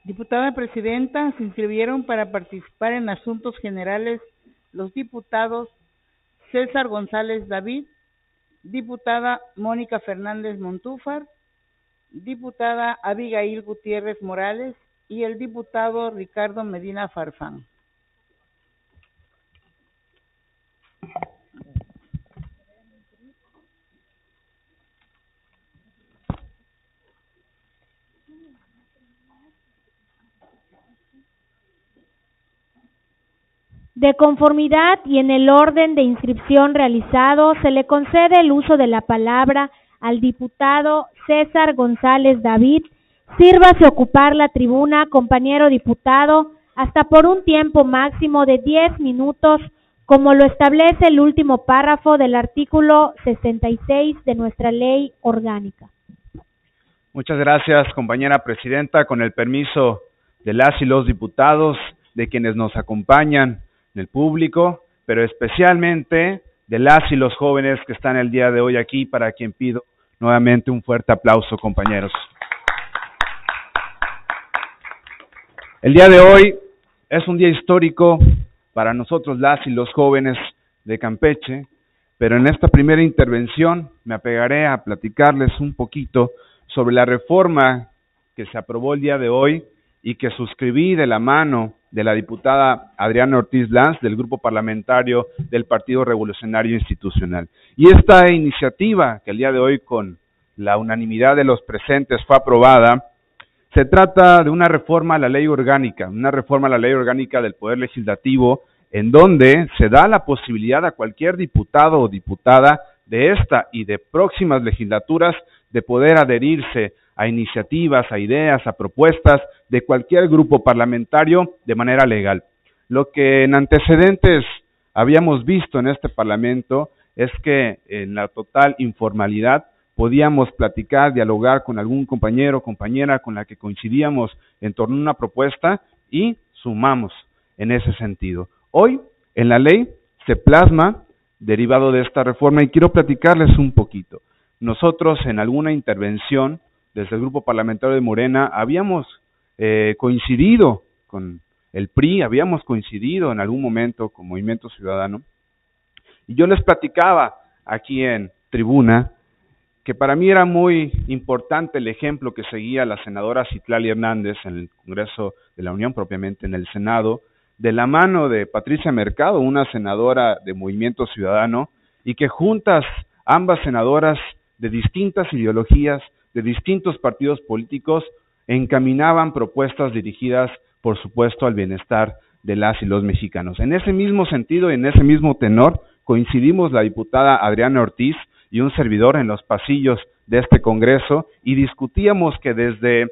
Diputada presidenta, se inscribieron para participar en asuntos generales los diputados César González David, diputada Mónica Fernández Montúfar, diputada Abigail Gutiérrez Morales y el diputado Ricardo Medina Farfán. De conformidad y en el orden de inscripción realizado, se le concede el uso de la palabra al diputado César González David. Sírvase ocupar la tribuna, compañero diputado, hasta por un tiempo máximo de 10 minutos, como lo establece el último párrafo del artículo 66 de nuestra ley orgánica. Muchas gracias, compañera presidenta. Con el permiso de las y los diputados, de quienes nos acompañan, del público, pero especialmente de las y los jóvenes que están el día de hoy aquí, para quien pido nuevamente un fuerte aplauso, compañeros. El día de hoy es un día histórico para nosotros, las y los jóvenes de Campeche, pero en esta primera intervención me apegaré a platicarles un poquito sobre la reforma que se aprobó el día de hoy y que suscribí de la mano de la diputada Adriana Ortiz Lanz del Grupo Parlamentario del Partido Revolucionario Institucional. Y esta iniciativa, que el día de hoy con la unanimidad de los presentes fue aprobada, se trata de una reforma a la ley orgánica, del Poder Legislativo, en donde se da la posibilidad a cualquier diputado o diputada de esta y de próximas legislaturas de poder adherirse a iniciativas, a ideas, a propuestas de cualquier grupo parlamentario de manera legal. Lo que en antecedentes habíamos visto en este Parlamento es que en la total informalidad podíamos platicar, dialogar con algún compañero o compañera con la que coincidíamos en torno a una propuesta y sumamos en ese sentido. Hoy, en la ley, se plasma derivado de esta reforma y quiero platicarles un poquito. Nosotros en alguna intervención desde el Grupo Parlamentario de Morena habíamos coincidido con el PRI, habíamos coincidido en algún momento con Movimiento Ciudadano, y yo les platicaba aquí en tribuna que para mí era muy importante el ejemplo que seguía la senadora Citlali Hernández en el Congreso de la Unión, propiamente en el Senado, de la mano de Patricia Mercado, una senadora de Movimiento Ciudadano, y que juntas, ambas senadoras de distintas ideologías, de distintos partidos políticos, encaminaban propuestas dirigidas, por supuesto, al bienestar de las y los mexicanos. En ese mismo sentido y en ese mismo tenor, coincidimos la diputada Adriana Ortiz y un servidor en los pasillos de este Congreso y discutíamos que desde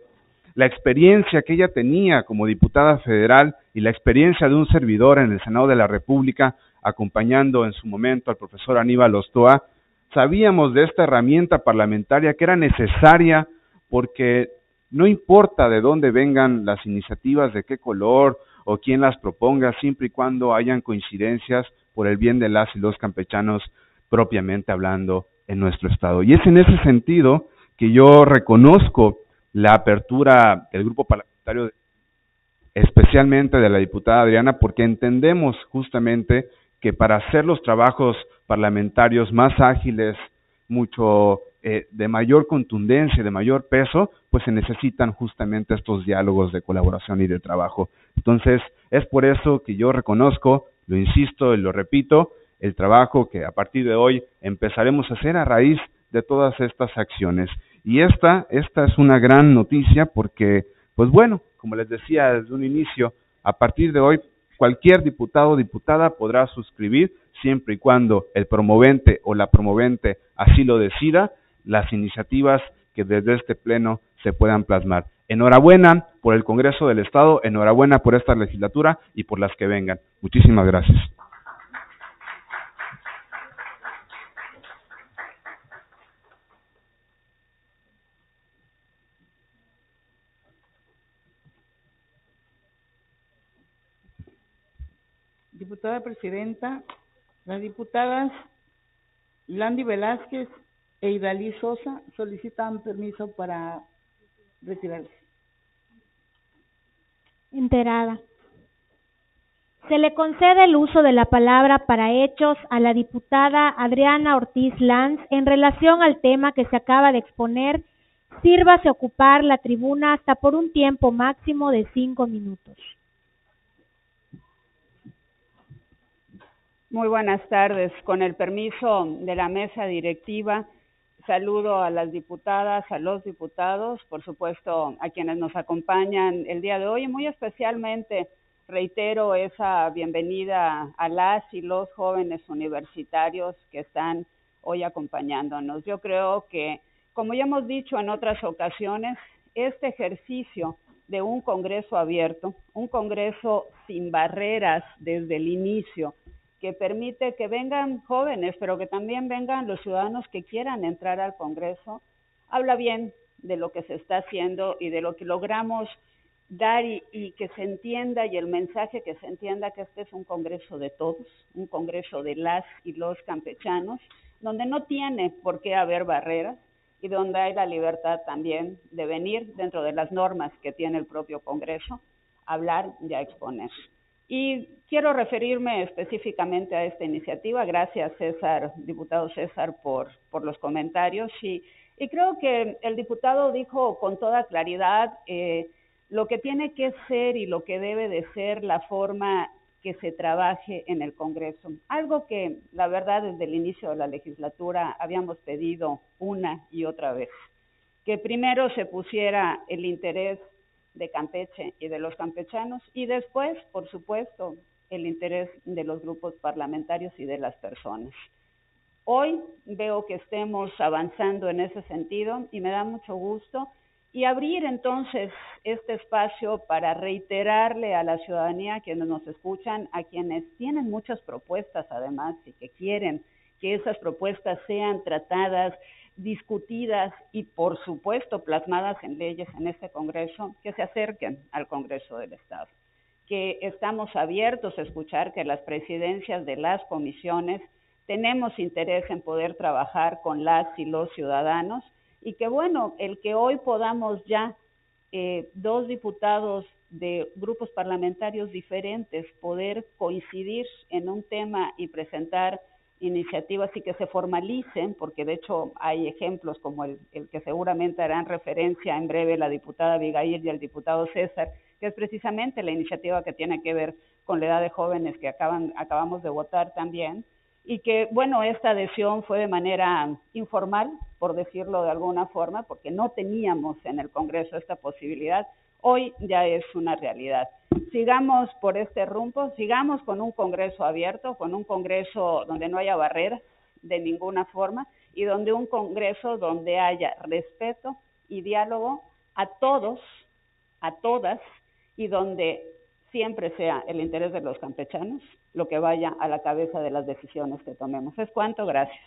la experiencia que ella tenía como diputada federal y la experiencia de un servidor en el Senado de la República, acompañando en su momento al profesor Aníbal Ostoa, sabíamos de esta herramienta parlamentaria que era necesaria porque no importa de dónde vengan las iniciativas, de qué color o quién las proponga, siempre y cuando hayan coincidencias por el bien de las y los campechanos propiamente hablando en nuestro estado. Y es en ese sentido que yo reconozco la apertura del grupo parlamentario, especialmente de la diputada Adriana, porque entendemos justamente que para hacer los trabajos parlamentarios más ágiles, mucho de mayor contundencia, de mayor peso, pues se necesitan justamente estos diálogos de colaboración y de trabajo. Entonces, es por eso que yo reconozco, lo insisto y lo repito, el trabajo que a partir de hoy empezaremos a hacer a raíz de todas estas acciones. Y esta es una gran noticia porque, pues bueno, como les decía desde un inicio, a partir de hoy cualquier diputado o diputada podrá suscribir, siempre y cuando el promovente o la promovente así lo decida, las iniciativas que desde este pleno se puedan plasmar. Enhorabuena por el Congreso del Estado, enhorabuena por esta legislatura y por las que vengan. Muchísimas gracias. Diputada Presidenta, las diputadas Landy Velázquez e Idalí Sosa solicitan permiso para retirarse. Enterada. Se le concede el uso de la palabra para hechos a la diputada Adriana Ortiz Lanz en relación al tema que se acaba de exponer. Sírvase ocupar la tribuna hasta por un tiempo máximo de 5 minutos. Muy buenas tardes. Con el permiso de la mesa directiva, saludo a las diputadas, a los diputados, por supuesto a quienes nos acompañan el día de hoy y muy especialmente reitero esa bienvenida a las y los jóvenes universitarios que están hoy acompañándonos. Yo creo que, como ya hemos dicho en otras ocasiones, este ejercicio de un Congreso abierto, un Congreso sin barreras desde el inicio, que permite que vengan jóvenes, pero que también vengan los ciudadanos que quieran entrar al Congreso, habla bien de lo que se está haciendo y de lo que logramos dar y que se entienda, y el mensaje que se entienda que este es un congreso de todos, un congreso de las y los campechanos, donde no tiene por qué haber barreras y donde hay la libertad también de venir dentro de las normas que tiene el propio Congreso, a hablar y a exponer. Y quiero referirme específicamente a esta iniciativa. Gracias, César, diputado César, por los comentarios. Y creo que el diputado dijo con toda claridad lo que tiene que ser y lo que debe de ser la forma que se trabaje en el Congreso. Algo que, la verdad, desde el inicio de la legislatura habíamos pedido una y otra vez. Que primero se pusiera el interés de Campeche y de los campechanos y después, por supuesto, el interés de los grupos parlamentarios y de las personas. Hoy veo que estemos avanzando en ese sentido y me da mucho gusto y abrir entonces este espacio para reiterarle a la ciudadanía, a quienes nos escuchan, a quienes tienen muchas propuestas además y que quieren que esas propuestas sean tratadas, discutidas y por supuesto plasmadas en leyes en este Congreso, que se acerquen al Congreso del Estado, que estamos abiertos a escuchar que las presidencias de las comisiones tenemos interés en poder trabajar con las y los ciudadanos y que bueno, el que hoy podamos ya 2 diputados de grupos parlamentarios diferentes poder coincidir en un tema y presentar iniciativas y que se formalicen, porque de hecho hay ejemplos como el que seguramente harán referencia en breve la diputada Abigail y el diputado César, que es precisamente la iniciativa que tiene que ver con la edad de jóvenes que acabamos de votar también, y que, bueno, esta adhesión fue de manera informal, por decirlo de alguna forma, porque no teníamos en el Congreso esta posibilidad. Hoy ya es una realidad. Sigamos por este rumbo, sigamos con un Congreso abierto, con un Congreso donde no haya barreras de ninguna forma y donde un Congreso donde haya respeto y diálogo a todos, a todas, y donde siempre sea el interés de los campechanos lo que vaya a la cabeza de las decisiones que tomemos. Es cuanto, gracias.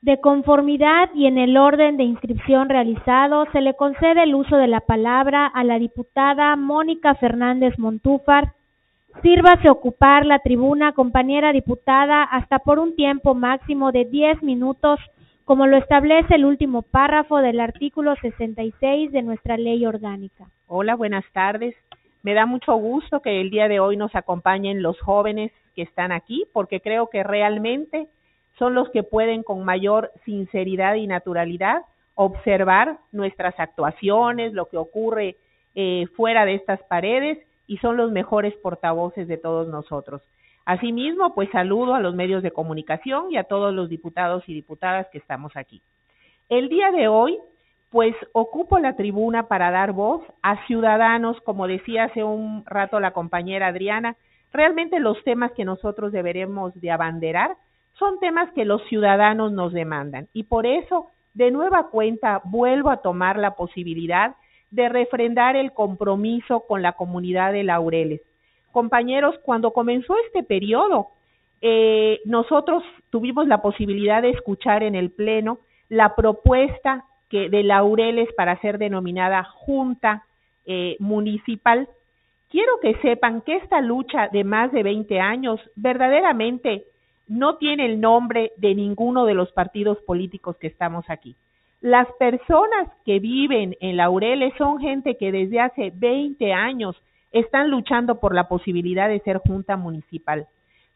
De conformidad y en el orden de inscripción realizado, se le concede el uso de la palabra a la diputada Mónica Fernández Montúfar. Sírvase ocupar la tribuna, compañera diputada, hasta por un tiempo máximo de 10 minutos, como lo establece el último párrafo del artículo 66 de nuestra ley orgánica. Hola, buenas tardes. Me da mucho gusto que el día de hoy nos acompañen los jóvenes que están aquí, porque creo que realmente son los que pueden con mayor sinceridad y naturalidad observar nuestras actuaciones, lo que ocurre fuera de estas paredes, y son los mejores portavoces de todos nosotros. Asimismo, pues saludo a los medios de comunicación y a todos los diputados y diputadas que estamos aquí. El día de hoy, pues ocupo la tribuna para dar voz a ciudadanos, como decía hace un rato la compañera Adriana. Realmente los temas que nosotros deberemos de abanderar son temas que los ciudadanos nos demandan, y por eso, de nueva cuenta, vuelvo a tomar la posibilidad de refrendar el compromiso con la comunidad de Laureles. Compañeros, cuando comenzó este periodo, nosotros tuvimos la posibilidad de escuchar en el Pleno la propuesta de Laureles para ser denominada Junta Municipal. Quiero que sepan que esta lucha de más de 20 años verdaderamente no tiene el nombre de ninguno de los partidos políticos que estamos aquí. Las personas que viven en Laureles son gente que desde hace 20 años están luchando por la posibilidad de ser junta municipal.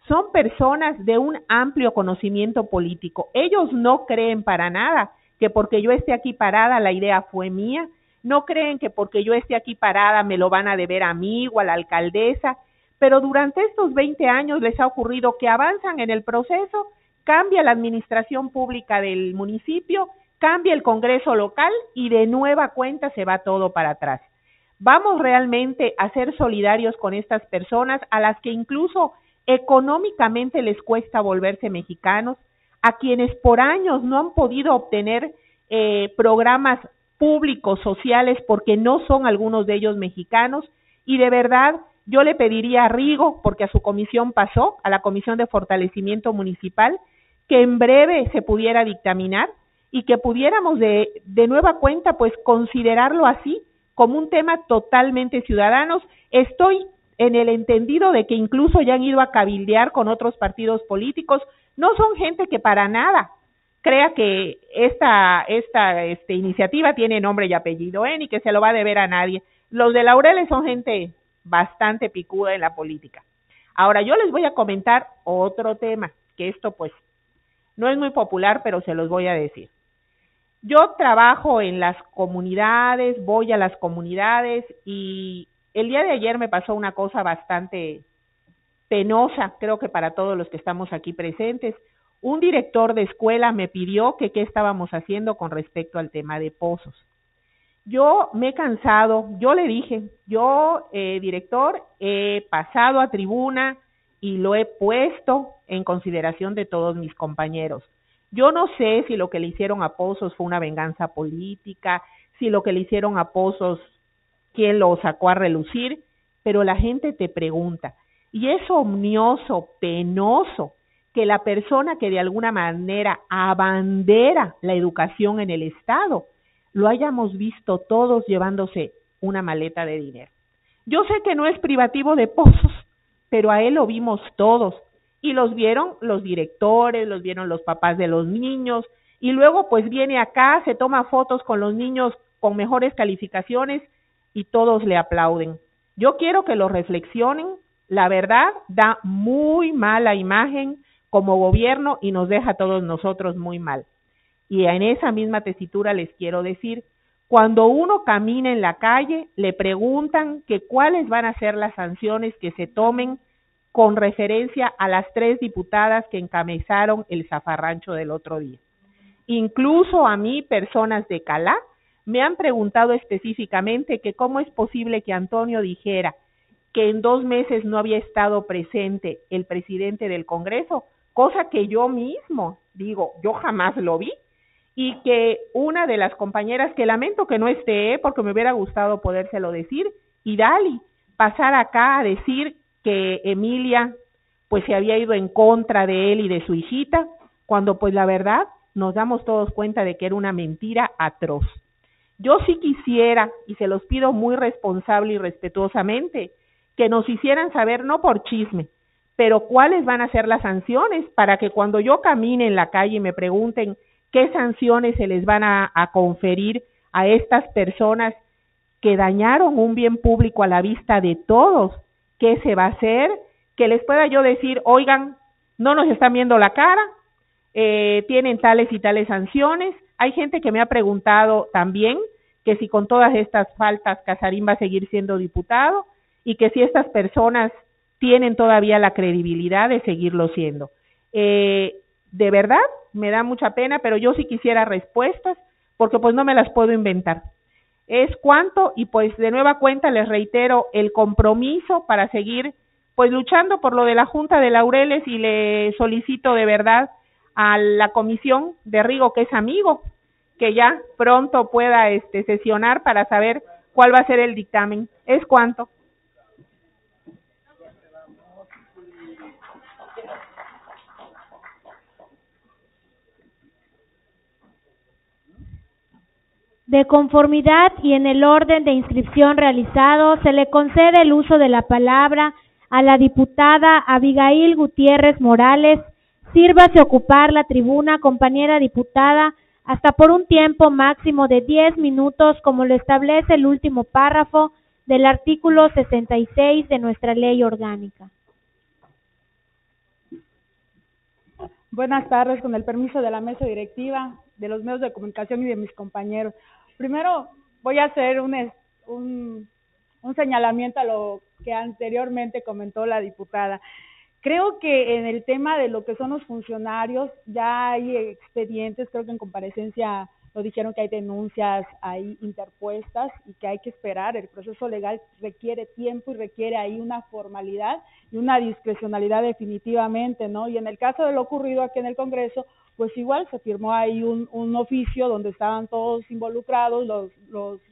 Son personas de un amplio conocimiento político. Ellos no creen para nada que porque yo esté aquí parada la idea fue mía. No creen que porque yo esté aquí parada me lo van a deber a mí o a la alcaldesa. Pero durante estos 20 años les ha ocurrido que avanzan en el proceso, cambia la administración pública del municipio, cambia el Congreso local y de nueva cuenta se va todo para atrás. Vamos realmente a ser solidarios con estas personas a las que incluso económicamente les cuesta volverse mexicanos, a quienes por años no han podido obtener programas públicos, sociales, porque no son algunos de ellos mexicanos, y de verdad yo le pediría a Rigo, porque a su comisión pasó, a la Comisión de Fortalecimiento Municipal, que en breve se pudiera dictaminar y que pudiéramos de nueva cuenta pues considerarlo así, como un tema totalmente ciudadanos. Estoy en el entendido de que incluso ya han ido a cabildear con otros partidos políticos. No son gente que para nada crea que esta iniciativa tiene nombre y apellido, ni que se lo va a deber a nadie. Los de Laureles son gente bastante picuda en la política. Ahora, yo les voy a comentar otro tema, que esto pues no es muy popular, pero se los voy a decir. Yo trabajo en las comunidades, voy a las comunidades y el día de ayer me pasó una cosa bastante penosa, creo que para todos los que estamos aquí presentes. Un director de escuela me pidió que qué estábamos haciendo con respecto al tema de pozos. Yo me he cansado, yo le dije, director, he pasado a tribuna y lo he puesto en consideración de todos mis compañeros. Yo no sé si lo que le hicieron a Pozos fue una venganza política, si lo que le hicieron a Pozos, quién lo sacó a relucir, pero la gente te pregunta. Y es ominoso, penoso, que la persona que de alguna manera abandera la educación en el Estado, lo hayamos visto todos llevándose una maleta de dinero. Yo sé que no es privativo de Pozos, pero a él lo vimos todos. Y los vieron los directores, los vieron los papás de los niños, y luego pues viene acá, se toma fotos con los niños con mejores calificaciones y todos le aplauden. Yo quiero que lo reflexionen, la verdad da muy mala imagen como gobierno y nos deja a todos nosotros muy mal. Y en esa misma tesitura les quiero decir, cuando uno camina en la calle, le preguntan que cuáles van a ser las sanciones que se tomen con referencia a las 3 diputadas que encabezaron el zafarrancho del otro día. Incluso a mí, personas de Calá, me han preguntado específicamente que cómo es posible que Antonio dijera que en 2 meses no había estado presente el presidente del Congreso, cosa que yo mismo digo, yo jamás lo vi, y que una de las compañeras, que lamento que no esté, porque me hubiera gustado podérselo decir, Idali, pasar acá a decir que Emilia pues se había ido en contra de él y de su hijita, cuando pues la verdad nos damos todos cuenta de que era una mentira atroz. Yo sí quisiera, y se los pido muy responsable y respetuosamente, que nos hicieran saber, no por chisme, pero cuáles van a ser las sanciones para que cuando yo camine en la calle y me pregunten qué sanciones se les van a conferir a estas personas que dañaron un bien público a la vista de todos, ¿qué se va a hacer? Que les pueda yo decir, oigan, no nos están viendo la cara, tienen tales y tales sanciones. Hay gente que me ha preguntado también que si con todas estas faltas Casarín va a seguir siendo diputado y que si estas personas tienen todavía la credibilidad de seguirlo siendo. De verdad, me da mucha pena, pero yo sí quisiera respuestas, porque pues no me las puedo inventar. Es cuánto, y pues de nueva cuenta les reitero el compromiso para seguir pues luchando por lo de la Junta de Laureles, y le solicito de verdad a la comisión de Rigo, que es amigo, que ya pronto pueda sesionar para saber cuál va a ser el dictamen. ¿Es cuánto? De conformidad y en el orden de inscripción realizado, se le concede el uso de la palabra a la diputada Abigail Gutiérrez Morales. Sírvase ocupar la tribuna, compañera diputada, hasta por un tiempo máximo de 10 minutos, como lo establece el último párrafo del artículo 66 de nuestra ley orgánica. Buenas tardes, con el permiso de la mesa directiva, de los medios de comunicación y de mis compañeros. Primero voy a hacer un señalamiento a lo que anteriormente comentó la diputada. Creo que en el tema de lo que son los funcionarios ya hay expedientes, creo que en comparecencia lo dijeron, que hay denuncias ahí interpuestas y que hay que esperar. El proceso legal requiere tiempo y requiere ahí una formalidad y una discrecionalidad definitivamente, ¿no? Y en el caso de lo ocurrido aquí en el Congreso, pues igual se firmó ahí un oficio donde estaban todos involucrados,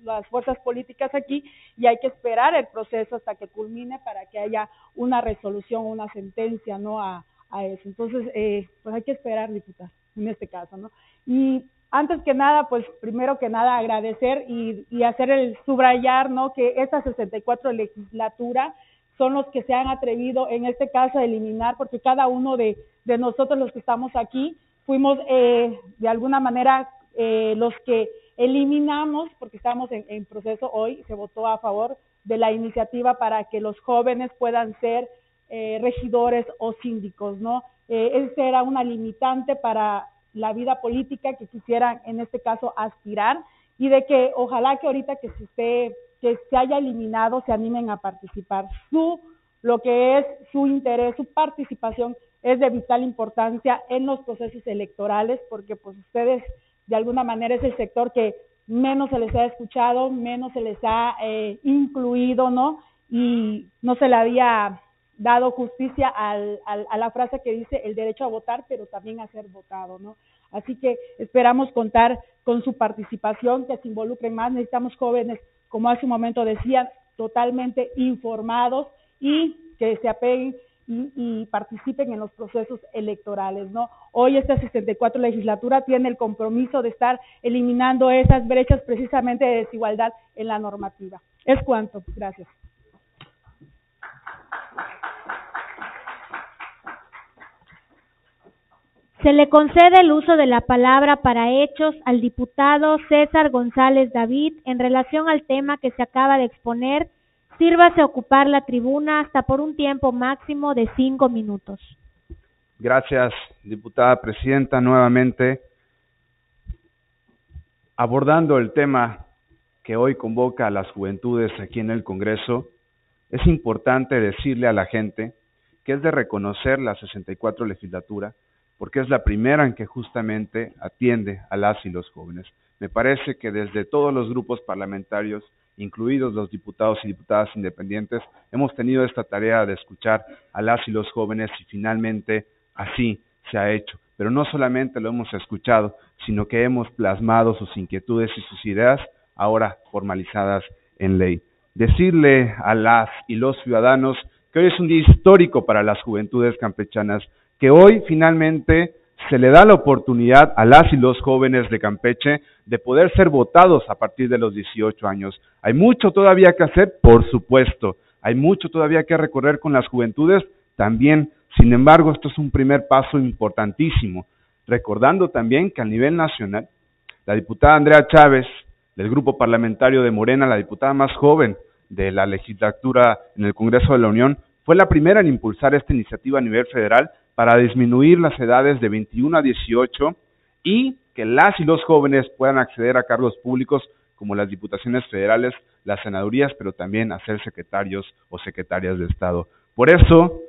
las fuerzas políticas aquí, y hay que esperar el proceso hasta que culmine para que haya una resolución, una sentencia, ¿no? A eso. Entonces, pues hay que esperar, diputada, en este caso, ¿no? Y Antes que nada, pues primero que nada agradecer y hacer el subrayar, ¿no? Que esta 64 legislatura son los que se han atrevido, en este caso, a eliminar, porque cada uno de nosotros los que estamos aquí fuimos de alguna manera los que eliminamos, porque estamos en proceso hoy, se votó a favor de la iniciativa para que los jóvenes puedan ser regidores o síndicos, ¿no? Esa era una limitante para la vida política que quisieran, en este caso, aspirar, y de que ojalá que ahorita que se haya eliminado, se animen a participar. Lo que es su interés, su participación es de vital importancia en los procesos electorales, porque pues ustedes de alguna manera es el sector que menos se les ha escuchado, menos se les ha incluido, ¿no? Y no se le había dado justicia a la frase que dice el derecho a votar, pero también a ser votado, ¿no? Así que esperamos contar con su participación, que se involucren más. Necesitamos jóvenes, como hace un momento decían, totalmente informados y que se apeguen y participen en los procesos electorales, ¿no? Hoy esta 64 legislatura tiene el compromiso de estar eliminando esas brechas precisamente de desigualdad en la normativa. Es cuanto. Gracias. Se le concede el uso de la palabra para hechos al diputado César González David en relación al tema que se acaba de exponer. Sírvase a ocupar la tribuna hasta por un tiempo máximo de 5 minutos. Gracias, diputada presidenta. Nuevamente, abordando el tema que hoy convoca a las juventudes aquí en el Congreso, es importante decirle a la gente que es de reconocer la 64 legislatura, porque es la primera en que justamente atiende a las y los jóvenes. Me parece que desde todos los grupos parlamentarios, incluidos los diputados y diputadas independientes, hemos tenido esta tarea de escuchar a las y los jóvenes y finalmente así se ha hecho. Pero no solamente lo hemos escuchado, sino que hemos plasmado sus inquietudes y sus ideas ahora formalizadas en ley. Decirle a las y los ciudadanos que hoy es un día histórico para las juventudes campechanas, que hoy finalmente se le da la oportunidad a las y los jóvenes de Campeche de poder ser votados a partir de los 18 años. Hay mucho todavía que hacer, por supuesto, hay mucho todavía que recorrer con las juventudes también. Sin embargo, esto es un primer paso importantísimo, recordando también que a nivel nacional, la diputada Andrea Chávez, del grupo parlamentario de Morena, la diputada más joven de la legislatura en el Congreso de la Unión, fue la primera en impulsar esta iniciativa a nivel federal para disminuir las edades de 21 a 18 y que las y los jóvenes puedan acceder a cargos públicos como las diputaciones federales, las senadurías, pero también a ser secretarios o secretarias de Estado. Por eso,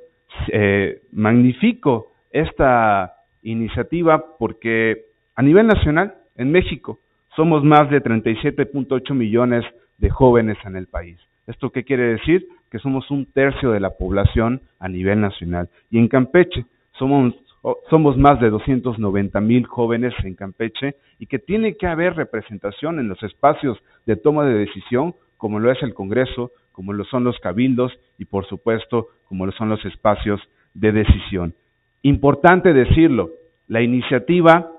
magnifico esta iniciativa porque a nivel nacional, en México, somos más de 37.8 millones de jóvenes en el país. ¿Esto qué quiere decir? Que somos 1/3 de la población a nivel nacional. Y en Campeche somos más de 290,000 jóvenes en Campeche y que tiene que haber representación en los espacios de toma de decisión, como lo es el Congreso, como lo son los cabildos y por supuesto como lo son los espacios de decisión. Importante decirlo, la iniciativa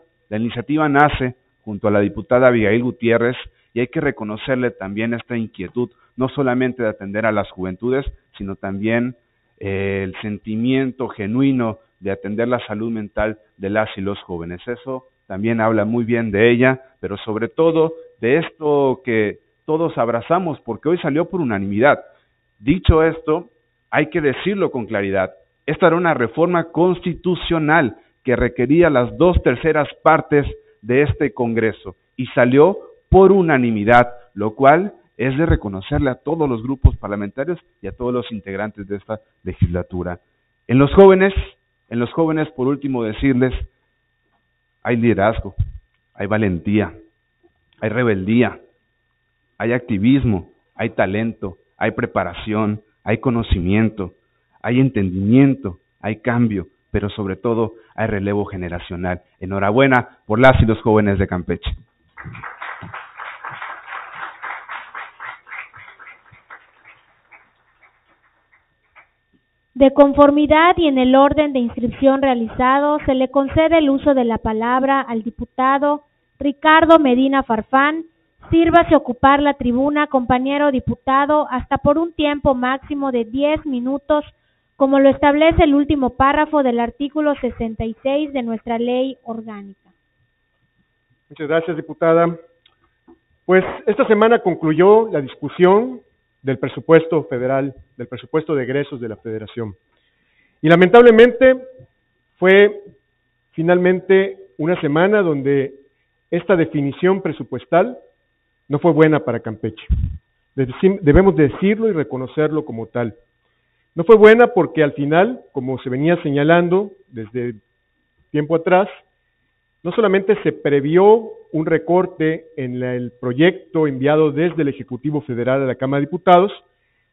nace junto a la diputada Abigail Gutiérrez y hay que reconocerle también esta inquietud, no solamente de atender a las juventudes, sino también el sentimiento genuino de atender la salud mental de las y los jóvenes. Eso también habla muy bien de ella, pero sobre todo de esto que todos abrazamos, porque hoy salió por unanimidad. Dicho esto, hay que decirlo con claridad. Esta era una reforma constitucional que requería las 2/3 partes de este Congreso y salió por unanimidad, lo cual es de reconocerle a todos los grupos parlamentarios y a todos los integrantes de esta legislatura. En los jóvenes, por último, decirles, hay liderazgo, hay valentía, hay rebeldía, hay activismo, hay talento, hay preparación, hay conocimiento, hay entendimiento, hay cambio, pero sobre todo hay relevo generacional. Enhorabuena por las y los jóvenes de Campeche. De conformidad y en el orden de inscripción realizado, se le concede el uso de la palabra al diputado Ricardo Medina Farfán, sírvase ocupar la tribuna, compañero diputado, hasta por un tiempo máximo de 10 minutos, como lo establece el último párrafo del artículo 66 de nuestra ley orgánica. Muchas gracias, diputada. Pues esta semana concluyó la discusión del presupuesto federal, del presupuesto de egresos de la Federación. Y lamentablemente fue finalmente una semana donde esta definición presupuestal no fue buena para Campeche. Debemos decirlo y reconocerlo como tal. No fue buena porque al final, como se venía señalando desde tiempo atrás, no solamente se previó un recorte en el proyecto enviado desde el Ejecutivo Federal a la Cámara de Diputados,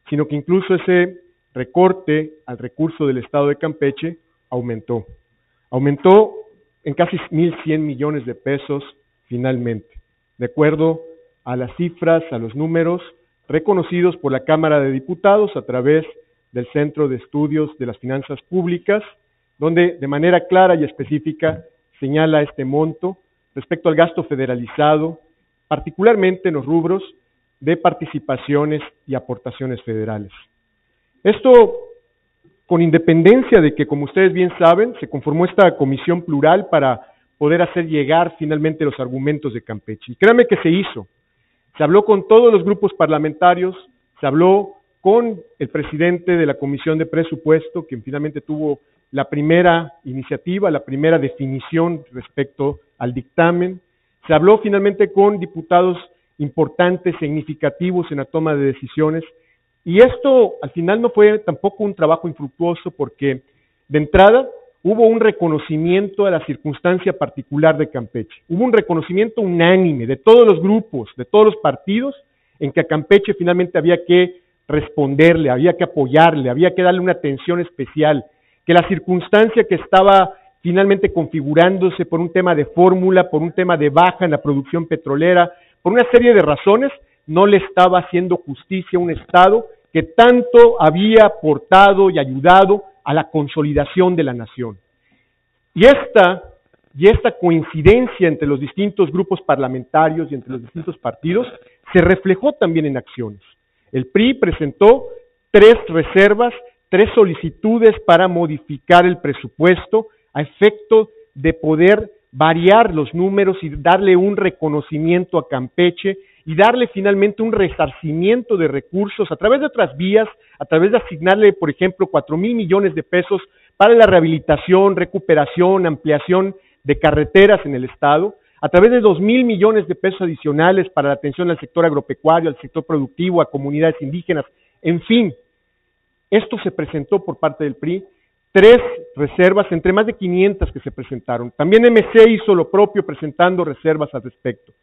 sino que incluso ese recorte al recurso del Estado de Campeche aumentó. Aumentó en casi 1,100 millones de pesos finalmente, de acuerdo a las cifras, a los números reconocidos por la Cámara de Diputados a través del Centro de Estudios de las Finanzas Públicas, donde de manera clara y específica señala este monto respecto al gasto federalizado, particularmente en los rubros de participaciones y aportaciones federales. Esto con independencia de que, como ustedes bien saben, se conformó esta comisión plural para poder hacer llegar finalmente los argumentos de Campeche. Y créanme que se hizo. Se habló con todos los grupos parlamentarios, se habló con el presidente de la Comisión de Presupuesto, quien finalmente tuvo la primera iniciativa, la primera definición respecto al dictamen. Se habló finalmente con diputados importantes, significativos en la toma de decisiones, y esto al final no fue tampoco un trabajo infructuoso porque de entrada hubo un reconocimiento a la circunstancia particular de Campeche. Hubo un reconocimiento unánime de todos los grupos, de todos los partidos, en que a Campeche finalmente había que responderle, había que apoyarle, había que darle una atención especial, que la circunstancia que estaba finalmente configurándose por un tema de fórmula, por un tema de baja en la producción petrolera, por una serie de razones, no le estaba haciendo justicia a un Estado que tanto había aportado y ayudado a la consolidación de la nación. Y esta coincidencia entre los distintos grupos parlamentarios y entre los distintos partidos se reflejó también en acciones. El PRI presentó 3 reservas, 3 solicitudes para modificar el presupuesto a efecto de poder variar los números y darle un reconocimiento a Campeche y darle finalmente un resarcimiento de recursos a través de otras vías, a través de asignarle, por ejemplo, 4,000 millones de pesos para la rehabilitación, recuperación, ampliación de carreteras en el Estado, a través de 2,000 millones de pesos adicionales para la atención al sector agropecuario, al sector productivo, a comunidades indígenas, en fin. Esto se presentó por parte del PRI, 3 reservas entre más de 500 que se presentaron. También MC hizo lo propio presentando reservas al respecto.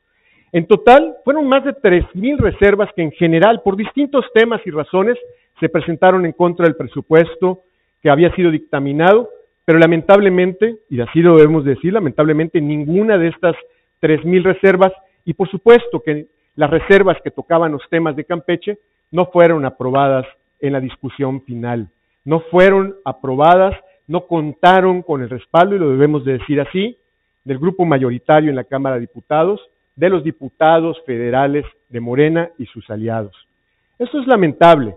En total, fueron más de 3,000 reservas que en general, por distintos temas y razones, se presentaron en contra del presupuesto que había sido dictaminado, pero lamentablemente, y así lo debemos decir, lamentablemente ninguna de estas 3,000 reservas, y por supuesto que las reservas que tocaban los temas de Campeche, no fueron aprobadas en la discusión final. No fueron aprobadas, no contaron con el respaldo, y lo debemos de decir así, del grupo mayoritario en la Cámara de Diputados, de los diputados federales de Morena y sus aliados. Esto es lamentable.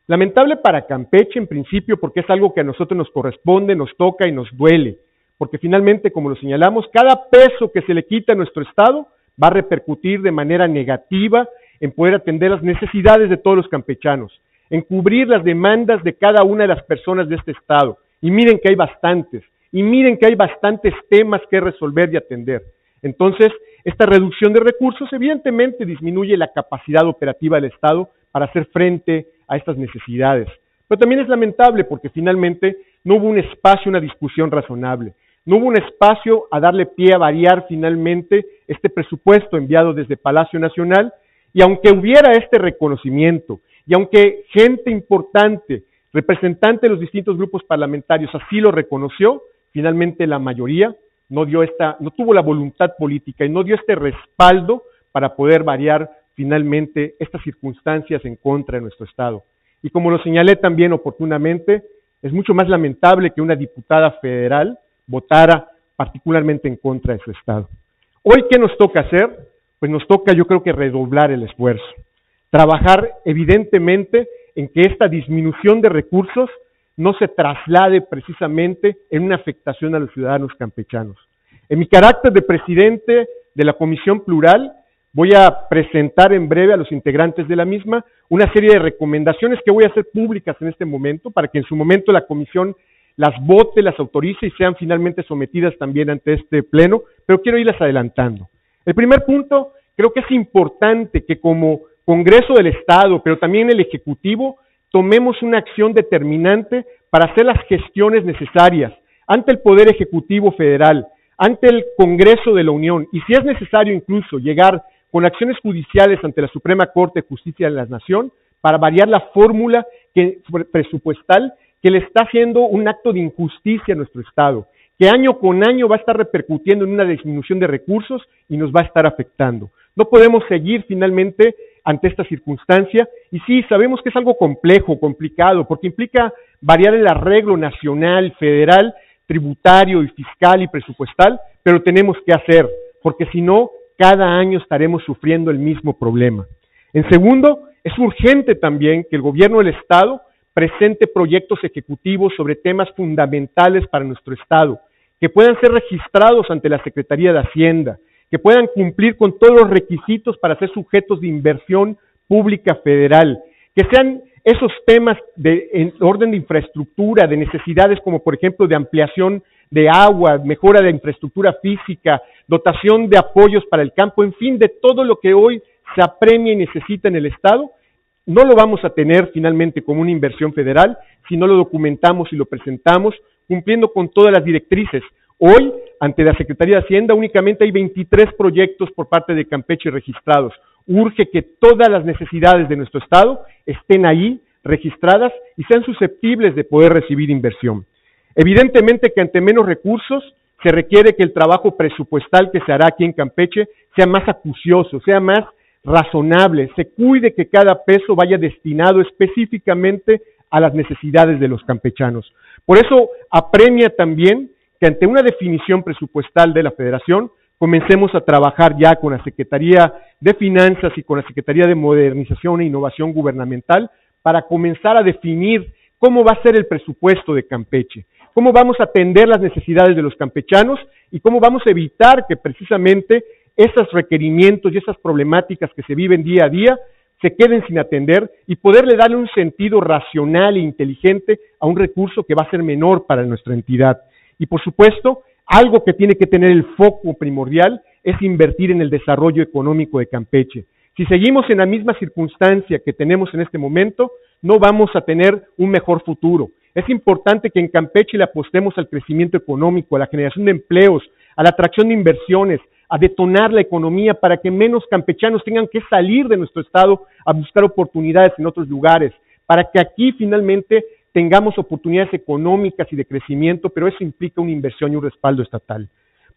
Lamentable para Campeche en principio porque es algo que a nosotros nos corresponde, nos toca y nos duele, porque finalmente, como lo señalamos, cada peso que se le quita a nuestro Estado va a repercutir de manera negativa en poder atender las necesidades de todos los campechanos, en cubrir las demandas de cada una de las personas de este Estado. Y miren que hay bastantes, temas que resolver y atender. Entonces, esta reducción de recursos evidentemente disminuye la capacidad operativa del Estado para hacer frente a estas necesidades. Pero también es lamentable porque finalmente no hubo un espacio, una discusión razonable. No hubo un espacio a darle pie a variar finalmente este presupuesto enviado desde Palacio Nacional, y aunque hubiera este reconocimiento, y aunque gente importante, representante de los distintos grupos parlamentarios así lo reconoció, finalmente la mayoría no tuvo la voluntad política y no dio este respaldo para poder variar finalmente estas circunstancias en contra de nuestro Estado. Y como lo señalé también oportunamente, es mucho más lamentable que una diputada federal votara particularmente en contra de su Estado. Hoy, ¿qué nos toca hacer? Pues nos toca, yo creo que redoblar el esfuerzo. Trabajar evidentemente en que esta disminución de recursos no se traslade precisamente en una afectación a los ciudadanos campechanos. En mi carácter de presidente de la Comisión Plural, voy a presentar en breve a los integrantes de la misma una serie de recomendaciones que voy a hacer públicas en este momento para que en su momento la Comisión las vote, las autorice y sean finalmente sometidas también ante este pleno, pero quiero irlas adelantando. El primer punto, creo que es importante que como Congreso del Estado, pero también el Ejecutivo, tomemos una acción determinante para hacer las gestiones necesarias ante el Poder Ejecutivo Federal, ante el Congreso de la Unión, y si es necesario incluso llegar con acciones judiciales ante la Suprema Corte de Justicia de la Nación para variar la fórmula presupuestal que le está haciendo un acto de injusticia a nuestro Estado, que año con año va a estar repercutiendo en una disminución de recursos y nos va a estar afectando. No podemos seguir finalmente ante esta circunstancia, y sí, sabemos que es algo complejo, complicado, porque implica variar el arreglo nacional, federal, tributario y fiscal y presupuestal, pero tenemos que hacer, porque si no, cada año estaremos sufriendo el mismo problema. En segundo, es urgente también que el gobierno del Estado presente proyectos ejecutivos sobre temas fundamentales para nuestro Estado, que puedan ser registrados ante la Secretaría de Hacienda, que puedan cumplir con todos los requisitos para ser sujetos de inversión pública federal, que sean esos temas en orden de infraestructura, de necesidades como por ejemplo de ampliación de agua, mejora de infraestructura física, dotación de apoyos para el campo, en fin, de todo lo que hoy se apremia y necesita en el Estado. No lo vamos a tener finalmente como una inversión federal si no lo documentamos y lo presentamos cumpliendo con todas las directrices. Hoy, ante la Secretaría de Hacienda, únicamente hay 23 proyectos por parte de Campeche registrados. Urge que todas las necesidades de nuestro Estado estén ahí, registradas, y sean susceptibles de poder recibir inversión. Evidentemente que ante menos recursos, se requiere que el trabajo presupuestal que se hará aquí en Campeche sea más acucioso, sea más razonable, se cuide que cada peso vaya destinado específicamente a las necesidades de los campechanos. Por eso apremia también que ante una definición presupuestal de la Federación, comencemos a trabajar ya con la Secretaría de Finanzas y con la Secretaría de Modernización e Innovación Gubernamental para comenzar a definir cómo va a ser el presupuesto de Campeche, cómo vamos a atender las necesidades de los campechanos y cómo vamos a evitar que precisamente esos requerimientos y esas problemáticas que se viven día a día se queden sin atender y poderle darle un sentido racional e inteligente a un recurso que va a ser menor para nuestra entidad. Y por supuesto, algo que tiene que tener el foco primordial es invertir en el desarrollo económico de Campeche. Si seguimos en la misma circunstancia que tenemos en este momento, no vamos a tener un mejor futuro. Es importante que en Campeche le apostemos al crecimiento económico, a la generación de empleos, a la atracción de inversiones, a detonar la economía para que menos campechanos tengan que salir de nuestro Estado a buscar oportunidades en otros lugares, para que aquí finalmente tengamos oportunidades económicas y de crecimiento, pero eso implica una inversión y un respaldo estatal.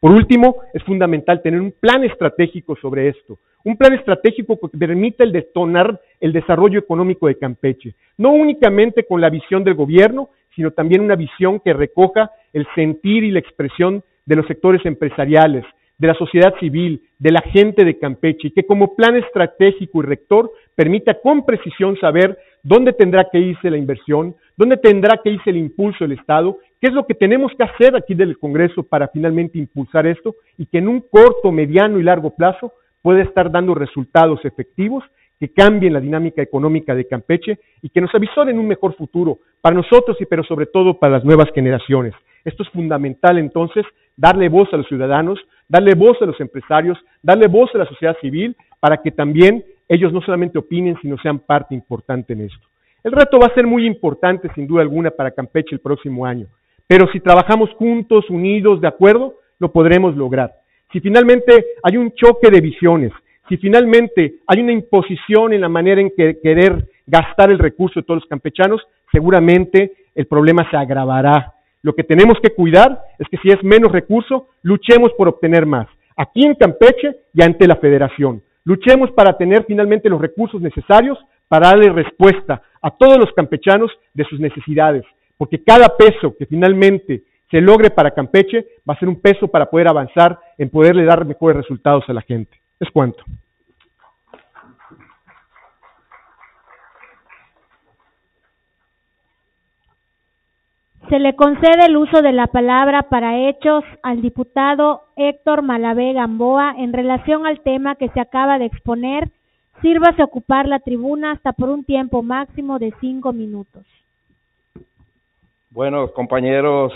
Por último, es fundamental tener un plan estratégico sobre esto, un plan estratégico que permita el detonar el desarrollo económico de Campeche, no únicamente con la visión del gobierno, sino también una visión que recoja el sentir y la expresión de los sectores empresariales, de la sociedad civil, de la gente de Campeche, y que como plan estratégico y rector permita con precisión saber dónde tendrá que irse la inversión, dónde tendrá que irse el impulso del Estado, qué es lo que tenemos que hacer aquí del Congreso para finalmente impulsar esto, y que en un corto, mediano y largo plazo pueda estar dando resultados efectivos que cambien la dinámica económica de Campeche y que nos avisoren un mejor futuro para nosotros y pero sobre todo para las nuevas generaciones. Esto es fundamental entonces, darle voz a los ciudadanos, darle voz a los empresarios, darle voz a la sociedad civil para que también ellos no solamente opinen, sino sean parte importante en esto. El reto va a ser muy importante, sin duda alguna, para Campeche el próximo año, pero si trabajamos juntos, unidos, de acuerdo, lo podremos lograr. Si finalmente hay un choque de visiones, si finalmente hay una imposición en la manera en que querer gastar el recurso de todos los campechanos, seguramente el problema se agravará. Lo que tenemos que cuidar es que si es menos recurso, luchemos por obtener más, aquí en Campeche y ante la Federación. Luchemos para tener finalmente los recursos necesarios para darle respuesta a todos los campechanos de sus necesidades, porque cada peso que finalmente se logre para Campeche, va a ser un peso para poder avanzar en poderle dar mejores resultados a la gente. Es cuanto. Se le concede el uso de la palabra para hechos al diputado Héctor Malavé Gamboa en relación al tema que se acaba de exponer. Sírvase ocupar la tribuna hasta por un tiempo máximo de 5 minutos. Bueno, compañeros,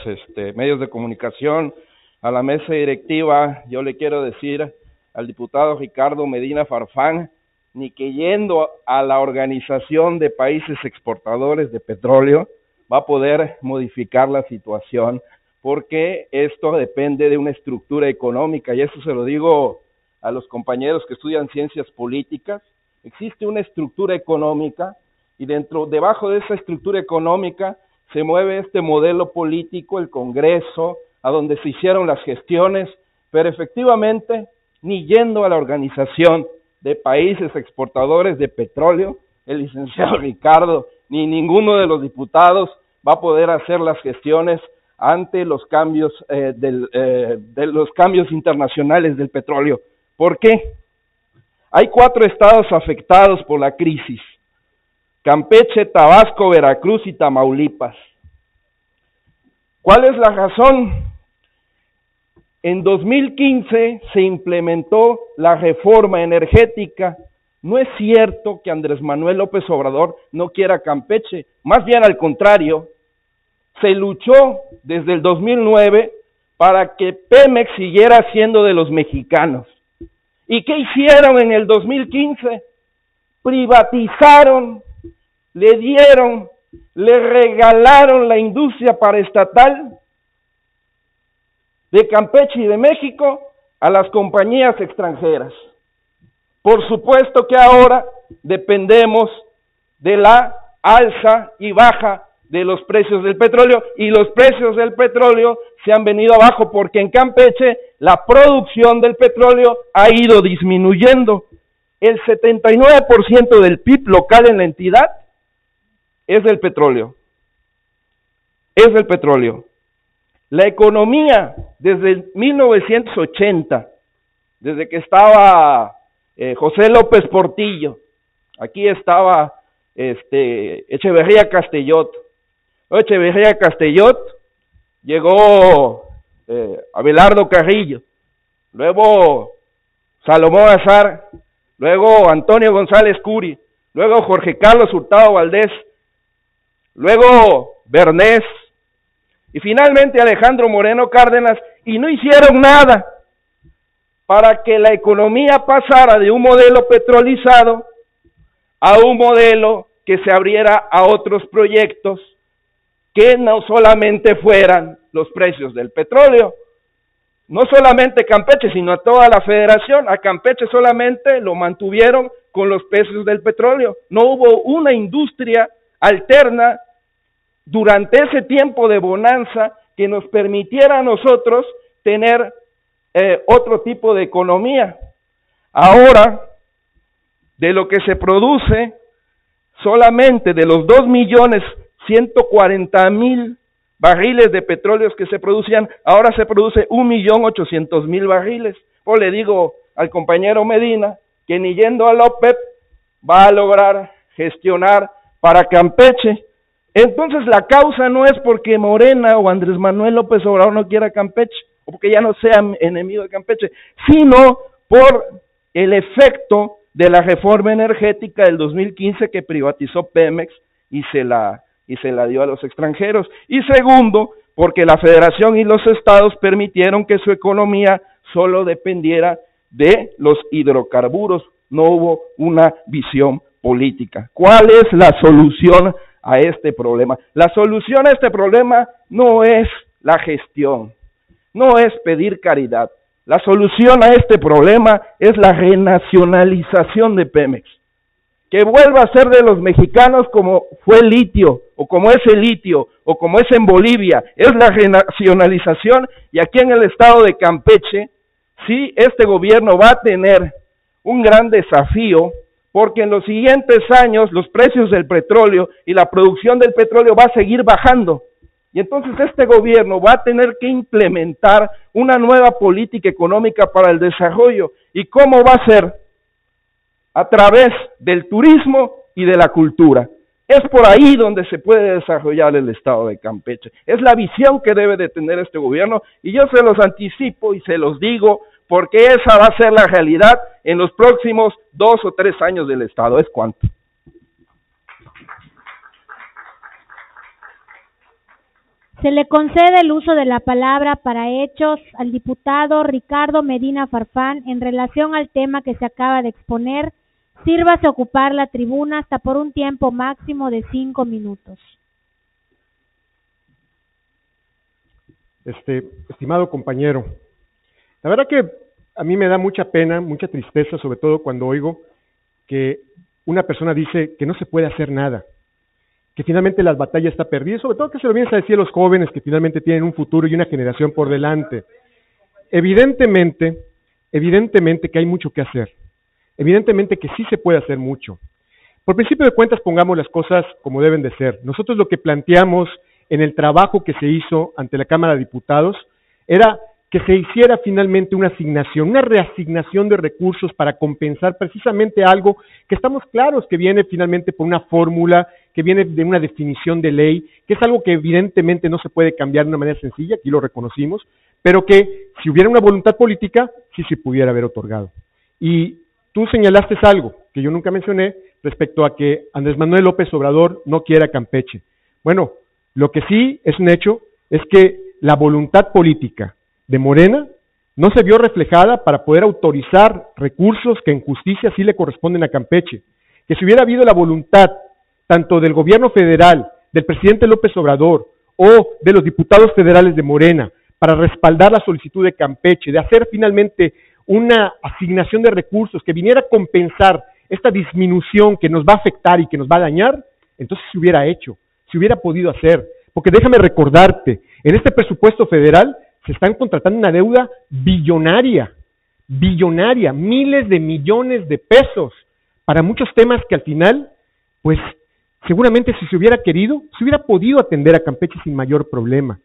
medios de comunicación, a la mesa directiva, yo le quiero decir al diputado Ricardo Medina Farfán, ni que yendo a la Organización de Países Exportadores de Petróleo va a poder modificar la situación, porque esto depende de una estructura económica, y eso se lo digo a los compañeros que estudian ciencias políticas. Existe una estructura económica, y debajo de esa estructura económica se mueve este modelo político, el Congreso, a donde se hicieron las gestiones, pero efectivamente, ni yendo a la Organización de Países Exportadores de Petróleo, el licenciado Ricardo, ni ninguno de los diputados va a poder hacer las gestiones ante los cambios de los cambios internacionales del petróleo. ¿Por qué? Hay 4 estados afectados por la crisis: Campeche, Tabasco, Veracruz y Tamaulipas. ¿Cuál es la razón? En 2015 se implementó la reforma energética. No es cierto que Andrés Manuel López Obrador no quiera Campeche, más bien al contrario, se luchó desde el 2009 para que Pemex siguiera siendo de los mexicanos. ¿Y qué hicieron en el 2015? Privatizaron, le regalaron la industria paraestatal de Campeche y de México a las compañías extranjeras. Por supuesto que ahora dependemos de la alza y baja de los precios del petróleo, y los precios del petróleo se han venido abajo porque en Campeche la producción del petróleo ha ido disminuyendo. El 79% del PIB local en la entidad es del petróleo. Es del petróleo. La economía desde 1980, desde que estaba José López Portillo, aquí estaba Echeverría Castellot. Echeverría Castellot, llegó Abelardo Carrillo, luego Salomón Azar, luego Antonio González Curi, luego Jorge Carlos Hurtado Valdés, luego Bernés, y finalmente Alejandro Moreno Cárdenas, y no hicieron nada para que la economía pasara de un modelo petrolizado a un modelo que se abriera a otros proyectos que no solamente fueran los precios del petróleo. No solamente Campeche, sino a toda la federación. A Campeche solamente lo mantuvieron con los precios del petróleo. No hubo una industria alterna durante ese tiempo de bonanza que nos permitiera a nosotros tener otro tipo de economía. Ahora, de lo que se produce, solamente de los 2.140.000 barriles de petróleos que se producían, ahora se produce 1.800.000 barriles. Pues le digo al compañero Medina que ni yendo a la OPEP va a lograr gestionar para Campeche. Entonces la causa no es porque Morena o Andrés Manuel López Obrador no quiera Campeche, o porque ya no sea enemigo de Campeche, sino por el efecto de la reforma energética del 2015 que privatizó Pemex y se la dio a los extranjeros. Y segundo, porque la federación y los estados permitieron que su economía solo dependiera de los hidrocarburos. No hubo una visión política. ¿Cuál es la solución a este problema? La solución a este problema no es la gestión, no es pedir caridad. La solución a este problema es la renacionalización de Pemex. Que vuelva a ser de los mexicanos como fue el litio, o como es el litio, o como es en Bolivia. Es la renacionalización, y aquí en el estado de Campeche, sí, este gobierno va a tener un gran desafío, porque en los siguientes años los precios del petróleo y la producción del petróleo va a seguir bajando. Y entonces este gobierno va a tener que implementar una nueva política económica para el desarrollo. ¿Y cómo va a ser? A través del turismo y de la cultura. Es por ahí donde se puede desarrollar el estado de Campeche. Es la visión que debe de tener este gobierno, y yo se los anticipo y se los digo, porque esa va a ser la realidad en los próximos 2 o 3 años del estado. ¿Es cuánto? Se le concede el uso de la palabra para hechos al diputado Ricardo Medina Farfán en relación al tema que se acaba de exponer. Sírvase a ocupar la tribuna hasta por un tiempo máximo de 5 minutos. Estimado compañero, la verdad que a mí me da mucha pena, mucha tristeza, sobre todo cuando oigo que una persona dice que no se puede hacer nada, que finalmente la batalla está perdida, sobre todo que se lo vienes a decir a los jóvenes que finalmente tienen un futuro y una generación por delante. Evidentemente que hay mucho que hacer. Evidentemente que sí se puede hacer mucho. Por principio de cuentas, pongamos las cosas como deben de ser. Nosotros lo que planteamos en el trabajo que se hizo ante la Cámara de Diputados era que se hiciera finalmente una asignación, una reasignación de recursos para compensar precisamente algo que estamos claros que viene finalmente por una fórmula, que viene de una definición de ley, que es algo que evidentemente no se puede cambiar de una manera sencilla, aquí lo reconocimos, pero que si hubiera una voluntad política, sí se pudiera haber otorgado. Y tú señalaste algo que yo nunca mencioné respecto a que Andrés Manuel López Obrador no quiera Campeche. Bueno, lo que sí es un hecho es que la voluntad política de Morena no se vio reflejada para poder autorizar recursos que en justicia sí le corresponden a Campeche. Que si hubiera habido la voluntad tanto del gobierno federal, del presidente López Obrador o de los diputados federales de Morena para respaldar la solicitud de Campeche, de hacer finalmente una asignación de recursos que viniera a compensar esta disminución que nos va a afectar y que nos va a dañar, entonces se hubiera hecho, se hubiera podido hacer. Porque déjame recordarte, en este presupuesto federal se están contratando una deuda billonaria, miles de millones de pesos, para muchos temas que al final, pues seguramente si se hubiera querido, se hubiera podido atender a Campeche sin mayor problema.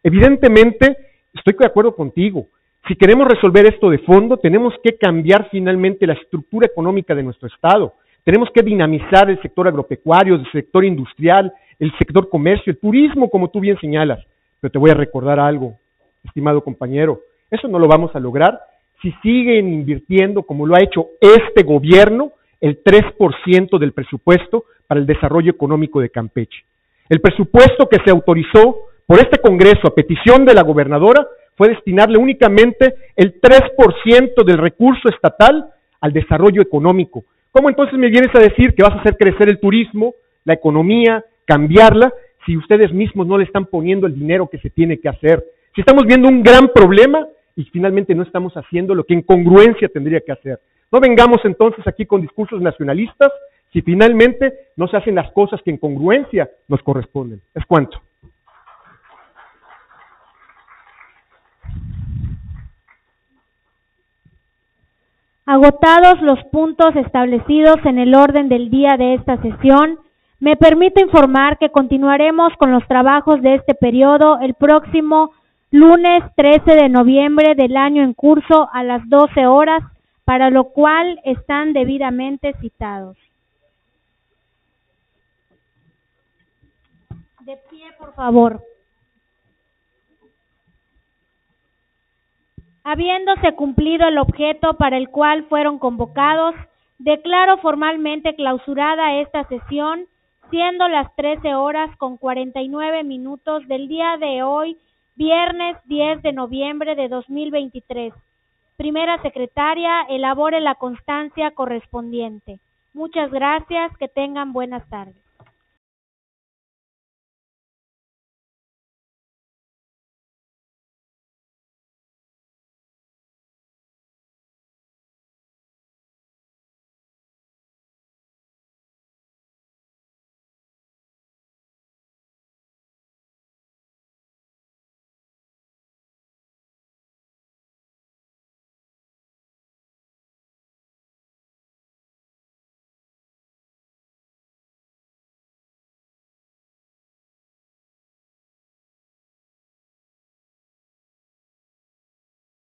Evidentemente, estoy de acuerdo contigo. Si queremos resolver esto de fondo, tenemos que cambiar finalmente la estructura económica de nuestro estado. Tenemos que dinamizar el sector agropecuario, el sector industrial, el sector comercio, el turismo, como tú bien señalas. Pero te voy a recordar algo, estimado compañero. Eso no lo vamos a lograr si siguen invirtiendo, como lo ha hecho este gobierno, el 3% del presupuesto para el desarrollo económico de Campeche. El presupuesto que se autorizó por este Congreso a petición de la gobernadora fue destinarle únicamente el 3% del recurso estatal al desarrollo económico. ¿Cómo entonces me vienes a decir que vas a hacer crecer el turismo, la economía, cambiarla, si ustedes mismos no le están poniendo el dinero que se tiene que hacer? Si estamos viendo un gran problema y finalmente no estamos haciendo lo que en congruencia tendría que hacer. No vengamos entonces aquí con discursos nacionalistas si finalmente no se hacen las cosas que en congruencia nos corresponden. ¿Es cuánto? Agotados los puntos establecidos en el orden del día de esta sesión, me permito informar que continuaremos con los trabajos de este periodo el próximo lunes 13 de noviembre del año en curso a las 12 horas, para lo cual están debidamente citados. De pie, por favor. Habiéndose cumplido el objeto para el cual fueron convocados, declaro formalmente clausurada esta sesión, siendo las 13 horas con 49 minutos del día de hoy, viernes 10 de noviembre de 2023. Primera secretaria, elabore la constancia correspondiente. Muchas gracias, que tengan buenas tardes.